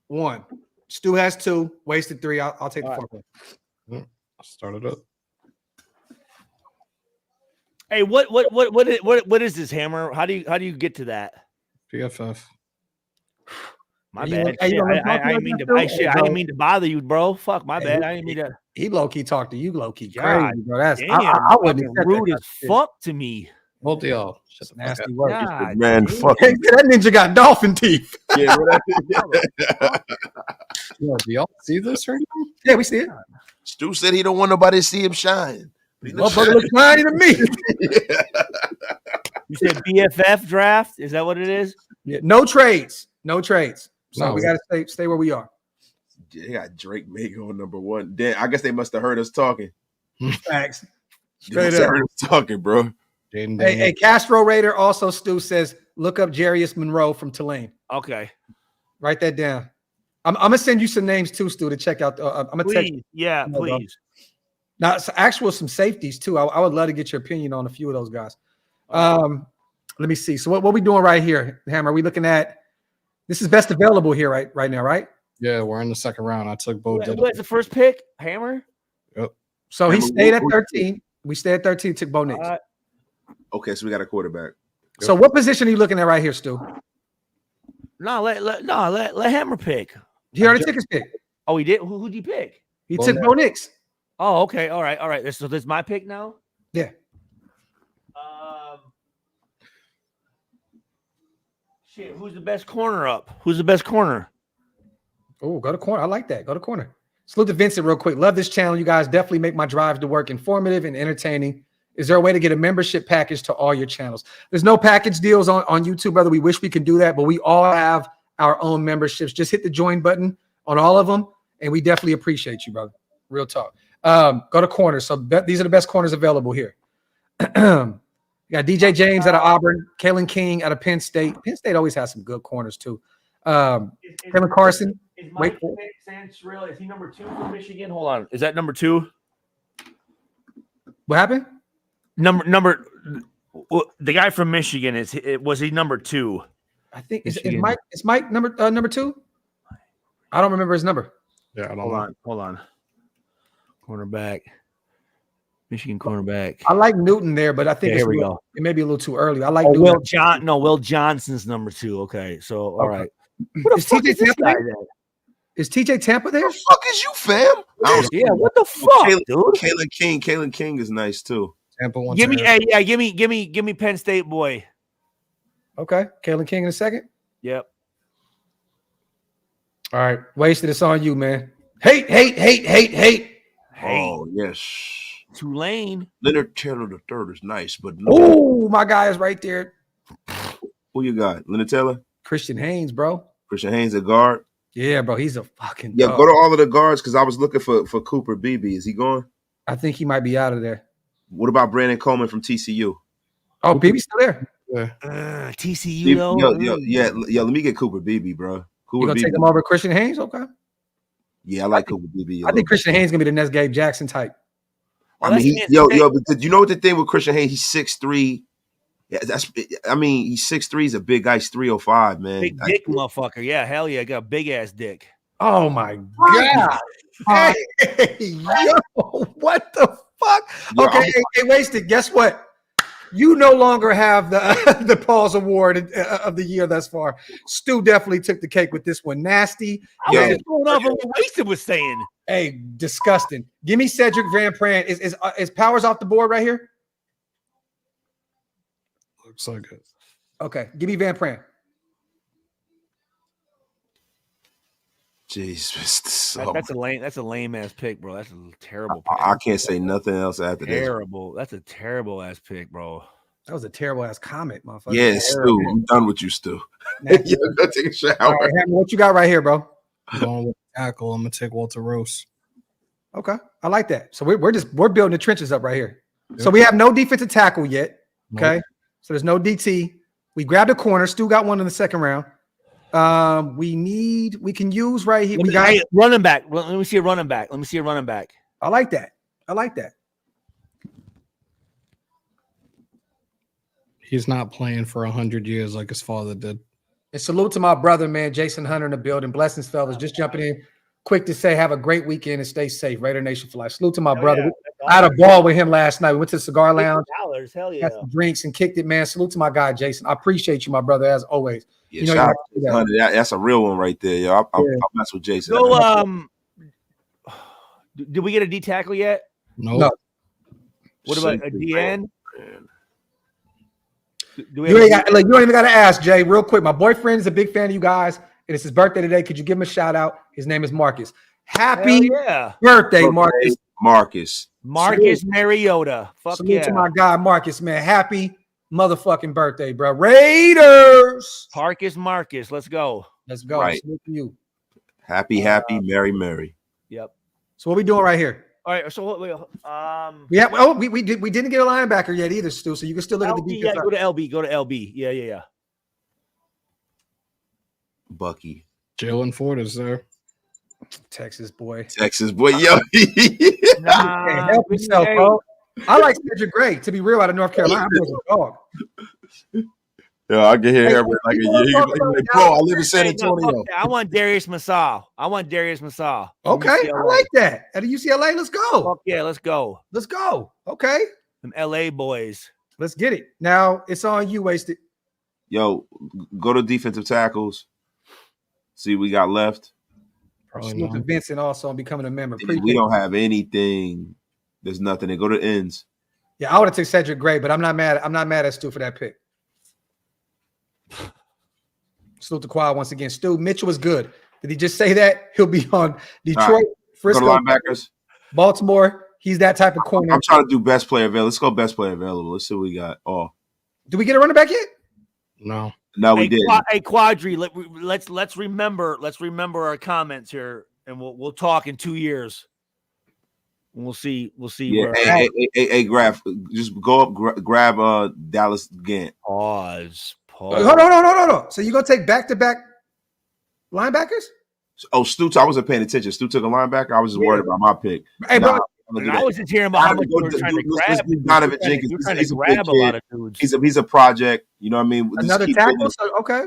1. Stu has 2. Wasted 3. I'll take the 4th one. I'll start it up. Hey, what is this, Hammer? How do you get to that? PFF. My bad. I didn't mean to bother you, bro. Fuck, my bad. I didn't mean to. He low key talked to you, low key. God, crazy, bro. That's damn, I wouldn't rude as fuck to me. Both of y'all. Shut the nasty word. Man, fuck. Hey, that ninja got dolphin teeth. Yeah, Yo, do y'all see this right now? Yeah, we see it. Stu said he don't want nobody to see him shine. Motherfucker looks shiny to me. You said BFF draft? Is that what it is? Yeah, no trades. So No. we gotta stay where we are. They got Drake Mago on number 1. Damn, I guess they must have heard us talking. Thanks. They must have heard us talking, bro. Hey, Castro Raider also, Stu says, look up Jarius Monroe from Tulane. Okay. Write that down. I'm gonna send you some names too, Stu, to check out. I'm gonna text you. Yeah, please. Now, some safeties too. I would love to get your opinion on a few of those guys. Let me see. So what we doing right here, Hammer? Are we looking at this is best available here right now, right? Yeah, we're in the 2nd round. I took Bo. What's the first pick? Hammer? Yep. So he stayed at 13. We stayed at 13, took Bo Nix. Okay, so we got a quarterback. So what position are you looking at right here, Stu? No, let Hammer pick. He already took his pick. Oh, he did? Who'd you pick? He took Bo Nix. Oh, okay. All right. So this is my pick now? Yeah. Shit, who's the best corner up? Who's the best corner? Oh, go to corner. I like that. Go to corner. Salute to Vincent real quick. Love this channel. You guys definitely make my drive to work informative and entertaining. Is there a way to get a membership package to all your channels? There's no package deals on YouTube, brother. We wish we could do that, but we all have our own memberships. Just hit the join button on all of them, and we definitely appreciate you, brother. Real talk. Go to corner. So these are the best corners available here. You got DJ James out of Auburn, Kalen King out of Penn State. Penn State always has some good corners too. Kevin Carson. Is Mike Santrell, is he number 2 for Michigan? Hold on. Is that number 2? What happened? The guy from Michigan was he number 2? I think is Mike number 2? I don't remember his number. Yeah, I don't know. Hold on. Cornerback. Michigan cornerback. I like Newton there, but I think here we go. It may be a little too early. I like Newton. Will Johnson's number 2. Okay, so all right. What the fuck is TJ Tampa there? Is TJ Tampa there? What the fuck is you, fam? Yeah, what the fuck, dude? Kalen King is nice too. Tampa wants give me Penn State boy. Okay, Kalen King in a second. Yep. All right, wasted. It's on you, man. Hate. Oh yes. Tulane. Leonard Taylor III is nice, but oh, my guy is right there. Who you got? Leonard Taylor? Christian Haynes, bro. Christian Haynes at guard? Yeah, bro. He's a fucking dog. Go to all of the guards because I was looking for Cooper Beebe. Is he gone? I think he might be out of there. What about Brandon Coleman from TCU? Oh, Beebe's still there. TCU though? Yo, let me get Cooper Beebe, bro. You gonna take him over Christian Haynes? Okay. Yeah, I like Cooper Beebe. I think Christian Haynes gonna be the next Gabe Jackson type. I mean, but you know what the thing with Christian Haynes? He's 6'3". Yeah, he's 6'3". He's a big guy. He's 305, man. Big dick, motherfucker. Yeah, hell yeah, got a big ass dick. Oh my god! Hey, yo, what the fuck? Okay, hey, wasted. Guess what? You no longer have the Paul's Award of the year thus far. Stu definitely took the cake with this one. Nasty. I was going off of what Wasted was saying. Hey, disgusting. Give me Cedric Van Pran. Is Powers off the board right here? Looks like it. Okay, give me Van Pran. Jeez, that's a lame ass pick, bro. That's a terrible pick. I can't say nothing else after this. Terrible. That's a terrible ass pick, bro. That was a terrible ass comment, motherfucker. Yeah, Stu. I'm done with you, Stu. Go take a shower. All right, Hammer, what you got right here, bro? I'm going with tackle. I'm gonna take Walter Rose. Okay, I like that. So we're building the trenches up right here. Yep. So we have no defensive tackle yet. Okay, nope. So there's no DT. We grabbed a corner. Stu got one in the second round. We can use right here. We got running back. Let me see a running back. I like that. He's not playing for 100 years like his father did. And salute to my brother, man, Jason Hunter in the building. Blessings, fellas. Just jumping in quick to say have a great weekend and stay safe. Raider Nation for life. Salute to my brother. Yeah, I had a ball with him last night. We went to the cigar lounge. Hell yeah. Had some drinks and kicked it, man. Salute to my guy, Jason. I appreciate you, my brother, as always. Yeah, you know, that's a real one right there, yo. I'll mess with Jason. So, did we get a D tackle yet? No. What about a DN? You don't even got to ask, Jay. Real quick, my boyfriend is a big fan of you guys, and it's his birthday today. Could you give him a shout out? His name is Marcus. Happy birthday, Marcus. Marcus Mariota. Fuck salute to my guy, Marcus, man. Happy motherfucking birthday, bro. Raiders. Marcus. Let's go. Right. Salute to you. Happy, Merry. Yep. So what we doing right here? All right. So we didn't get a linebacker yet either, Stu. So you can still look at the defense. Yeah, go to LB. Yeah. Bucky. Jalen Ford is there. Texas boy. Yo. Help yourself, bro. I like Cedric Gray. To be real, out of North Carolina, I'm a dog. Yeah, I can hear him like a year. Bro, I live in San Antonio. I want Darius Massal. Okay, I like that. At UCLA, let's go. Fuck yeah, let's go. Okay. Some LA boys. Let's get it. Now it's on you, Wasted. Yo, go to defensive tackles. See what we got left. Salute to Vincent also on becoming a member. We don't have anything. There's nothing. They go to ends. Yeah, I would have taken Cedric Gray, but I'm not mad at Stu for that pick. Salute to Quad once again. Stu, Mitchell was good. Did he just say that? He'll be on Detroit, Frisco, go to linebackers. Baltimore. He's that type of corner. I'm trying to do best player available. Let's go best player available. Let's see what we got. Oh, do we get a running back yet? No, we didn't. Hey, Quadri, let's remember our comments here, and we'll talk in 2 years. And we'll see. Yeah. Hey, Graphk, just go up, grab Dallas Gant. Pause. Hold on. So you're gonna take back-to-back linebackers? Oh, Stu, I wasn't paying attention. Stu took a linebacker. I was just worried about my pick. Hey, bro. I was just hearing about how much you were trying to grab. Donovan Jenkins. You're trying to grab a lot of dudes. He's a project. You know what I mean? Another tackle? Okay.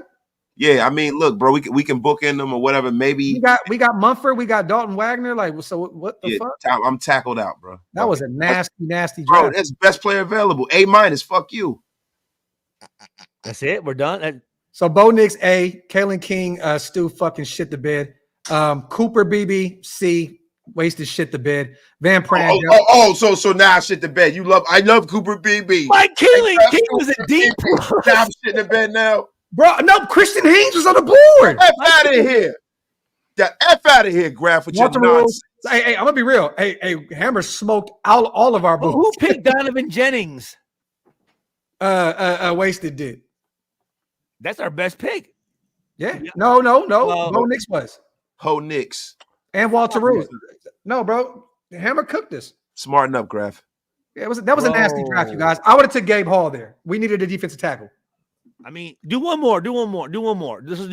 Yeah, I mean, look, bro, we can book in them or whatever. Maybe we got Mumford, we got Dalton Wagner. Like, so what the fuck? I'm tackled out, bro. That was a nasty bro. draft. That's best player available. A-. Fuck you. That's it. We're done. So Bo Nix A, Kalen King, Stu fucking shit the bed. Cooper BB C, wasted shit the bed. Van Pran. So now I shit the bed. I love Cooper BB. Mike Kalen King was a deep. Now I'm shitting the bed now. Bro, no, Christian Haynes was on the board. F out of here. The F out of here, Graphk, with your nonsense. Hey, I'm gonna be real. Hey, Hammer smoked all of our boots. Who picked Donovan Jennings? Wasted did. That's our best pick. Yeah. No. Bo Nix was. Ho Nix. And Walter Rose. No, bro. Hammer cooked us. Smarten up, Graphk. Yeah, that was a nasty draft, you guys. I would have took Gabe Hall there. We needed a defensive tackle. I mean, do one more. Let's do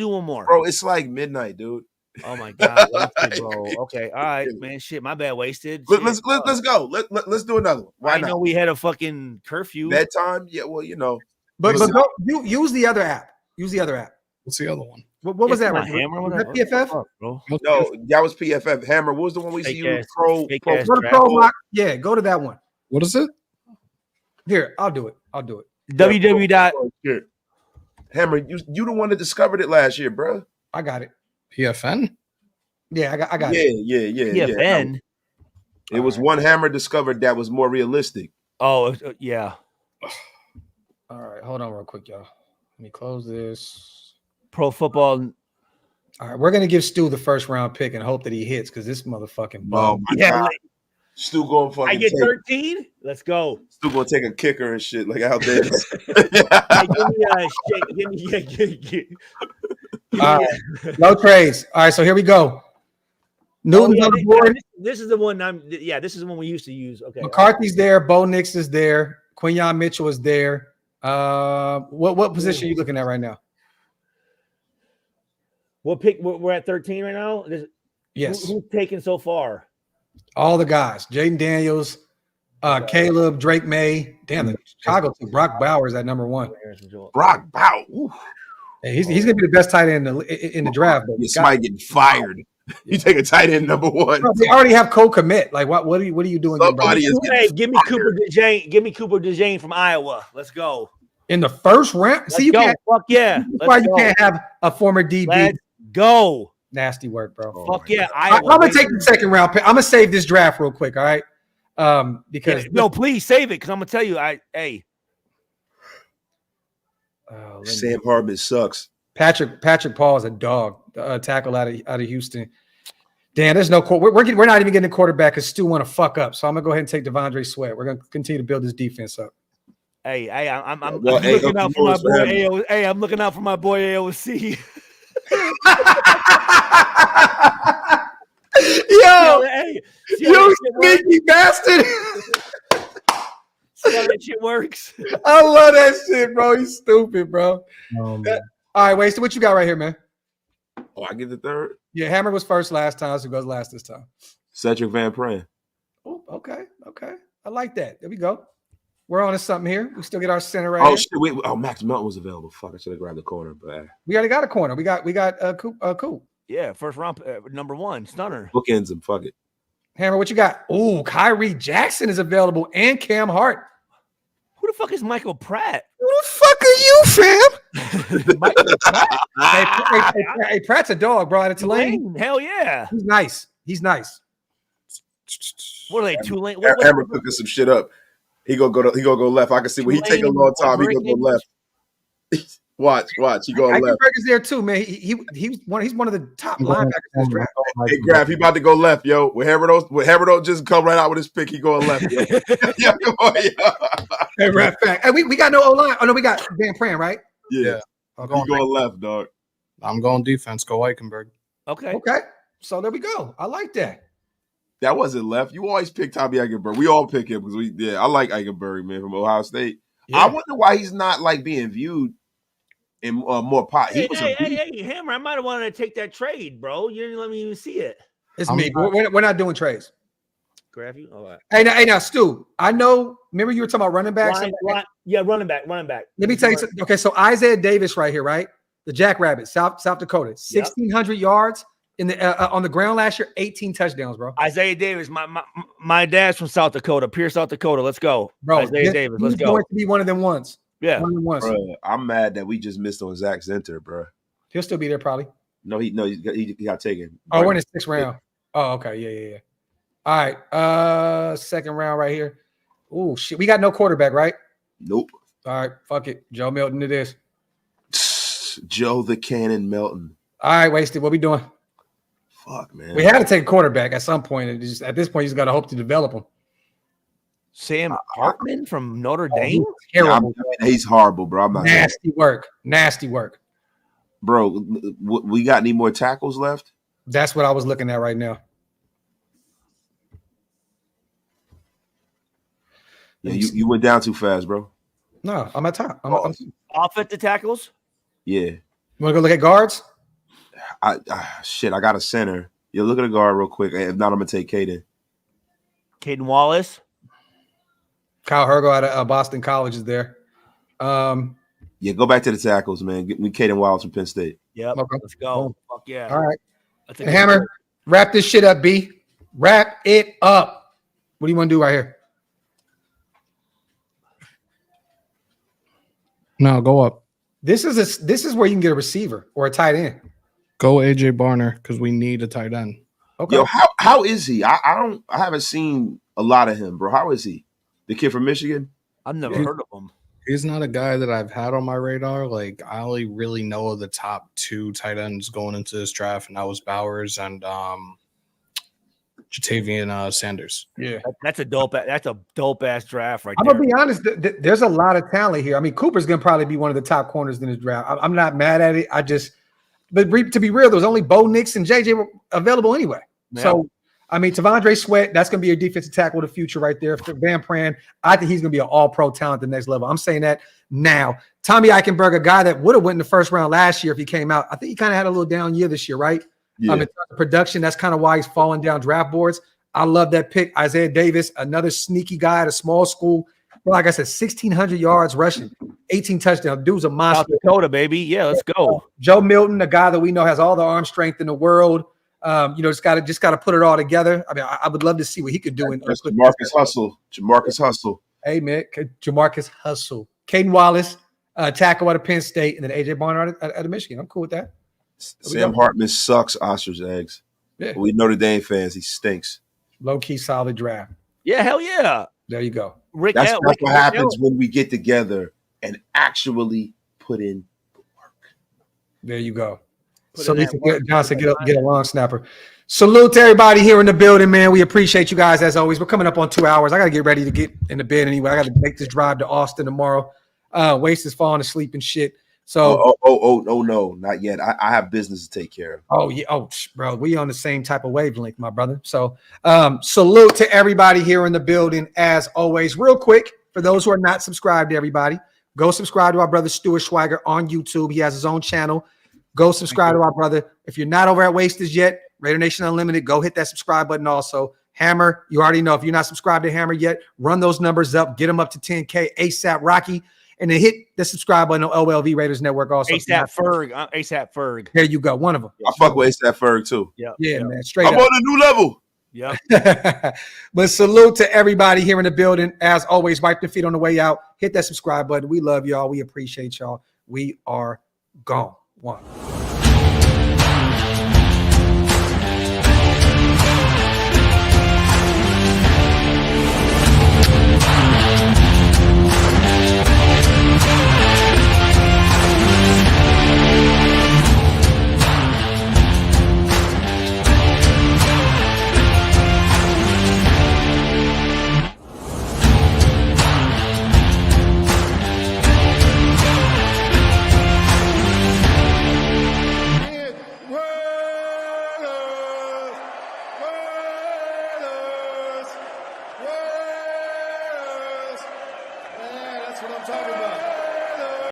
one more. Bro, it's like midnight, dude. Oh my God, wasted, bro. Okay, all right, man. Shit, my bad. Wasted. Let's go. Let's do another one. Why I not? know we had a fucking curfew. Bedtime? Yeah, well, But go, use the other app. Use the other app. What's the other one? What was that? Hammer? Was that PFF? Bro. No, that was PFF. Hammer. What was the one we used to use? Pro Lock. Yeah, go to that one. What is it? Here, I'll do it. www. Hammer, you the one that discovered it last year, bro. I got it. PFN? Yeah, I got it. Yeah. PFN. It was one Hammer discovered that was more realistic. Oh, yeah. All right, hold on real quick, y'all. Let me close this. Pro football. All right, we're gonna give Stu the first round pick and hope that he hits because this motherfucking bum. Yeah. Stu going fucking. I get 13. Let's go. Stu gonna take a kicker and shit like out there. All right, no trades. All right, so here we go. Newton's on the board. This is the one. This is the one we used to use. Okay. McCarthy's there. Bo Nix is there. Quinyon Mitchell is there. What position are you looking at right now? What pick? We're at 13 right now. Yes. Who's taken so far? All the guys. Jaden Daniels, Caleb, Drake May. Damn, the Chicago team. Brock Bowers at number 1. Brock Bowers. Hey, he's gonna be the best tight end in the draft. Somebody getting fired. You take a tight end number 1. Bro, they already have co-commit. Like what are you doing? Hey, give me Cooper DeJane. Give me Cooper DeJane from Iowa. Let's go. In the first round. See, you can't. Fuck yeah. Why you can't have a former DB? Let's go. Nasty work, bro. Fuck yeah. I'm gonna take the second round pick. I'm gonna save this draft real quick. All right. Because please save it because I'm gonna tell you. Sam Hartman sucks. Patrick Paul is a dog. Tackle out of Houston. Damn, there's no we're not even getting a quarterback because Stu want to fuck up. So I'm gonna go ahead and take Devondre Sweat. We're gonna continue to build this defense up. I'm looking out for my boy. I'm looking out for my boy AOC. Yo, you sneaky bastard. See how that shit works. I love that shit, bro. You stupid, bro. All right, Wasted, what you got right here, man? Oh, I get the third? Yeah, Hammer was first last time, so goes last this time. Cedric Van Pran. Oh, okay. I like that. There we go. We're on to something here. We still get our center right here. Shit, Max Melton was available. Fuck, I should have grabbed the corner, but we already got a corner. We got Cool. Yeah, first round number 1, stunner. Bookends him, fuck it. Hammer, what you got? Oh, Kyrie Jackson is available and Cam Hart. Who the fuck is Michael Pratt? Who the fuck are you, fam? Michael Pratt. Hey, Pratt's a dog, bro. Out of Tulane. Hell yeah. He's nice. What are they, Tulane? Hammer cooking some shit up. He gonna go left. I can see when he take a long time. He gonna go left. Watch. He going left. Eichenberg is there too, man. He's one of the top linebackers in this draft. Hey, Graphk, he about to go left, yo. When Hammer don't just come right out with his pick, he going left. Yo. Yeah, come on, yo. Hey, right back. Hey, we got no O-line. Oh no, we got Van Pran, right? Yeah. He going left, dog. I'm going defense. Go Eichenberg. Okay. So there we go. I like that. That wasn't left. You always pick Tommy Eichenberg. We all pick him because I like Eichenberg, man, from Ohio State. Yeah. I wonder why he's not like being viewed in more pot. Hey, Hammer, I might have wanted to take that trade, bro. You didn't let me even see it. It's me. We're not doing trades. Grab you? All right. Hey, now, Stu, I know, remember you were talking about running backs? Running back. Let me tell you something. Okay, so Isaiah Davis right here, right? the Jackrabbits, South Dakota, 1,600 yards in the on the ground last year, 18 touchdowns, bro. Isaiah Davis, my dad's from South Dakota, Pierce, South Dakota. Let's go, Bro. Isaiah Davis. Let's He's go. going to be one of them ones. Yeah, one of them ones. Bro, I'm mad that we just missed on Zach Zenter, bro. He'll still be there probably. No, he got taken. Oh, we're in the 6th round. Oh, okay, yeah. All right, 2nd round right here. Oh shit, we got no quarterback, right? Nope. All right, fuck it, Joe Milton. It is Joe the Cannon Melton. all right. Wasted. What we doing? Fuck, man. We had to take a quarterback at some point, and just at this point, you just got to hope to develop him. Sam Hartman from Notre Dame. Terrible. He's horrible, bro. I'm not Nasty work. Nasty work. Bro, we got any more tackles left? That's what I was looking at right now. Yeah, you went down too fast, bro. No, I'm at top. I'm Offensive tackles. Yeah. You want to go look at guards? I got a center. Yeah, look at the guard real quick. If not, I'm gonna take Caden. Caden Wallace. Kyle Hergo out of Boston College is there. Yeah, go back to the tackles, man. Get me Caden Wallace from Penn State. Yep. Okay. Let's go. Fuck yeah. All right. That's And Hammer, wrap this shit up, B. Wrap it up. What do you want to do right here? No, go up. This is where you can get a receiver or a tight end. Go AJ Barner because we need a tight end. Okay. Yo, how is he? I haven't seen a lot of him, bro. How is he? The kid from Michigan? I've never heard of him. He's not a guy that I've had on my radar. Like, I only really know of the top 2 tight ends going into this draft, and that was Bowers and Jatavian Sanders. Yeah. That's a dope ass draft right I'm there. gonna be honest. There's a lot of talent here. I mean, Cooper's gonna probably be one of the top corners in this draft. I'm not mad at it. But to be real, there was only Bo Nix and JJ were available anyway. Yeah. So, I mean, Tavondre Sweat, that's going to be your defensive tackle of the future right there. For Van Pran, I think he's going to be an all-pro talent at the next level. I'm saying that now. Tommy Eichenberg, a guy that would have went in the 1st round last year if he came out. I think he kind of had a little down year this year, right? Yeah. In terms of production, that's kind of why he's falling down draft boards. I love that pick. Isaiah Davis, another sneaky guy at a small school. Well, like I said, 1,600 yards rushing, 18 touchdowns. Dude's a monster. South Dakota, baby. Yeah, let's go. Joe Milton, a guy that we know has all the arm strength in the world. Just got to put it all together. I mean, I would love to see what he could do. Jamarcus Hustle. Hey, man, Jamarcus Hustle. Caden Wallace, tackle out of Penn State, and then AJ Barner out of Michigan. I'm cool with that. Sam Hartman sucks ostrich eggs. Yeah. We Notre Dame fans, he stinks. Low-key solid draft. Yeah, hell yeah. There you go. That's what happens when we get together and actually put in the work. There you go. So Lisa Johnson, get a long snapper. Salute to everybody here in the building, man. We appreciate you guys as always. We're coming up on 2 hours. I got to get ready to get in the bed anyway. I got to make this drive to Austin tomorrow. Waste is falling asleep and shit. So no, not yet. I have business to take care of. Oh yeah, bro, we on the same type of wavelength, my brother. So salute to everybody here in the building as always. Real quick, for those who are not subscribed to everybody, go subscribe to our brother Stuart Schweiger on YouTube. He has his own channel. Go subscribe to our brother. If you're not over at Wasted yet, Raider Nation Unlimited, go hit that subscribe button also. Hammer, you already know if you're not subscribed to Hammer yet, run those numbers up, get them up to 10K ASAP Rocky. And then hit the subscribe button on OLV Raiders Network also. ASAP Ferg. There you go. One of them. I fuck with ASAP Ferg too. Yeah, man. Straight I'm up. on a new level. Yeah. But salute to everybody here in the building. As always, wipe your feet on the way out. Hit that subscribe button. We love y'all. We appreciate y'all. We are gone. One. That's what I'm talking about.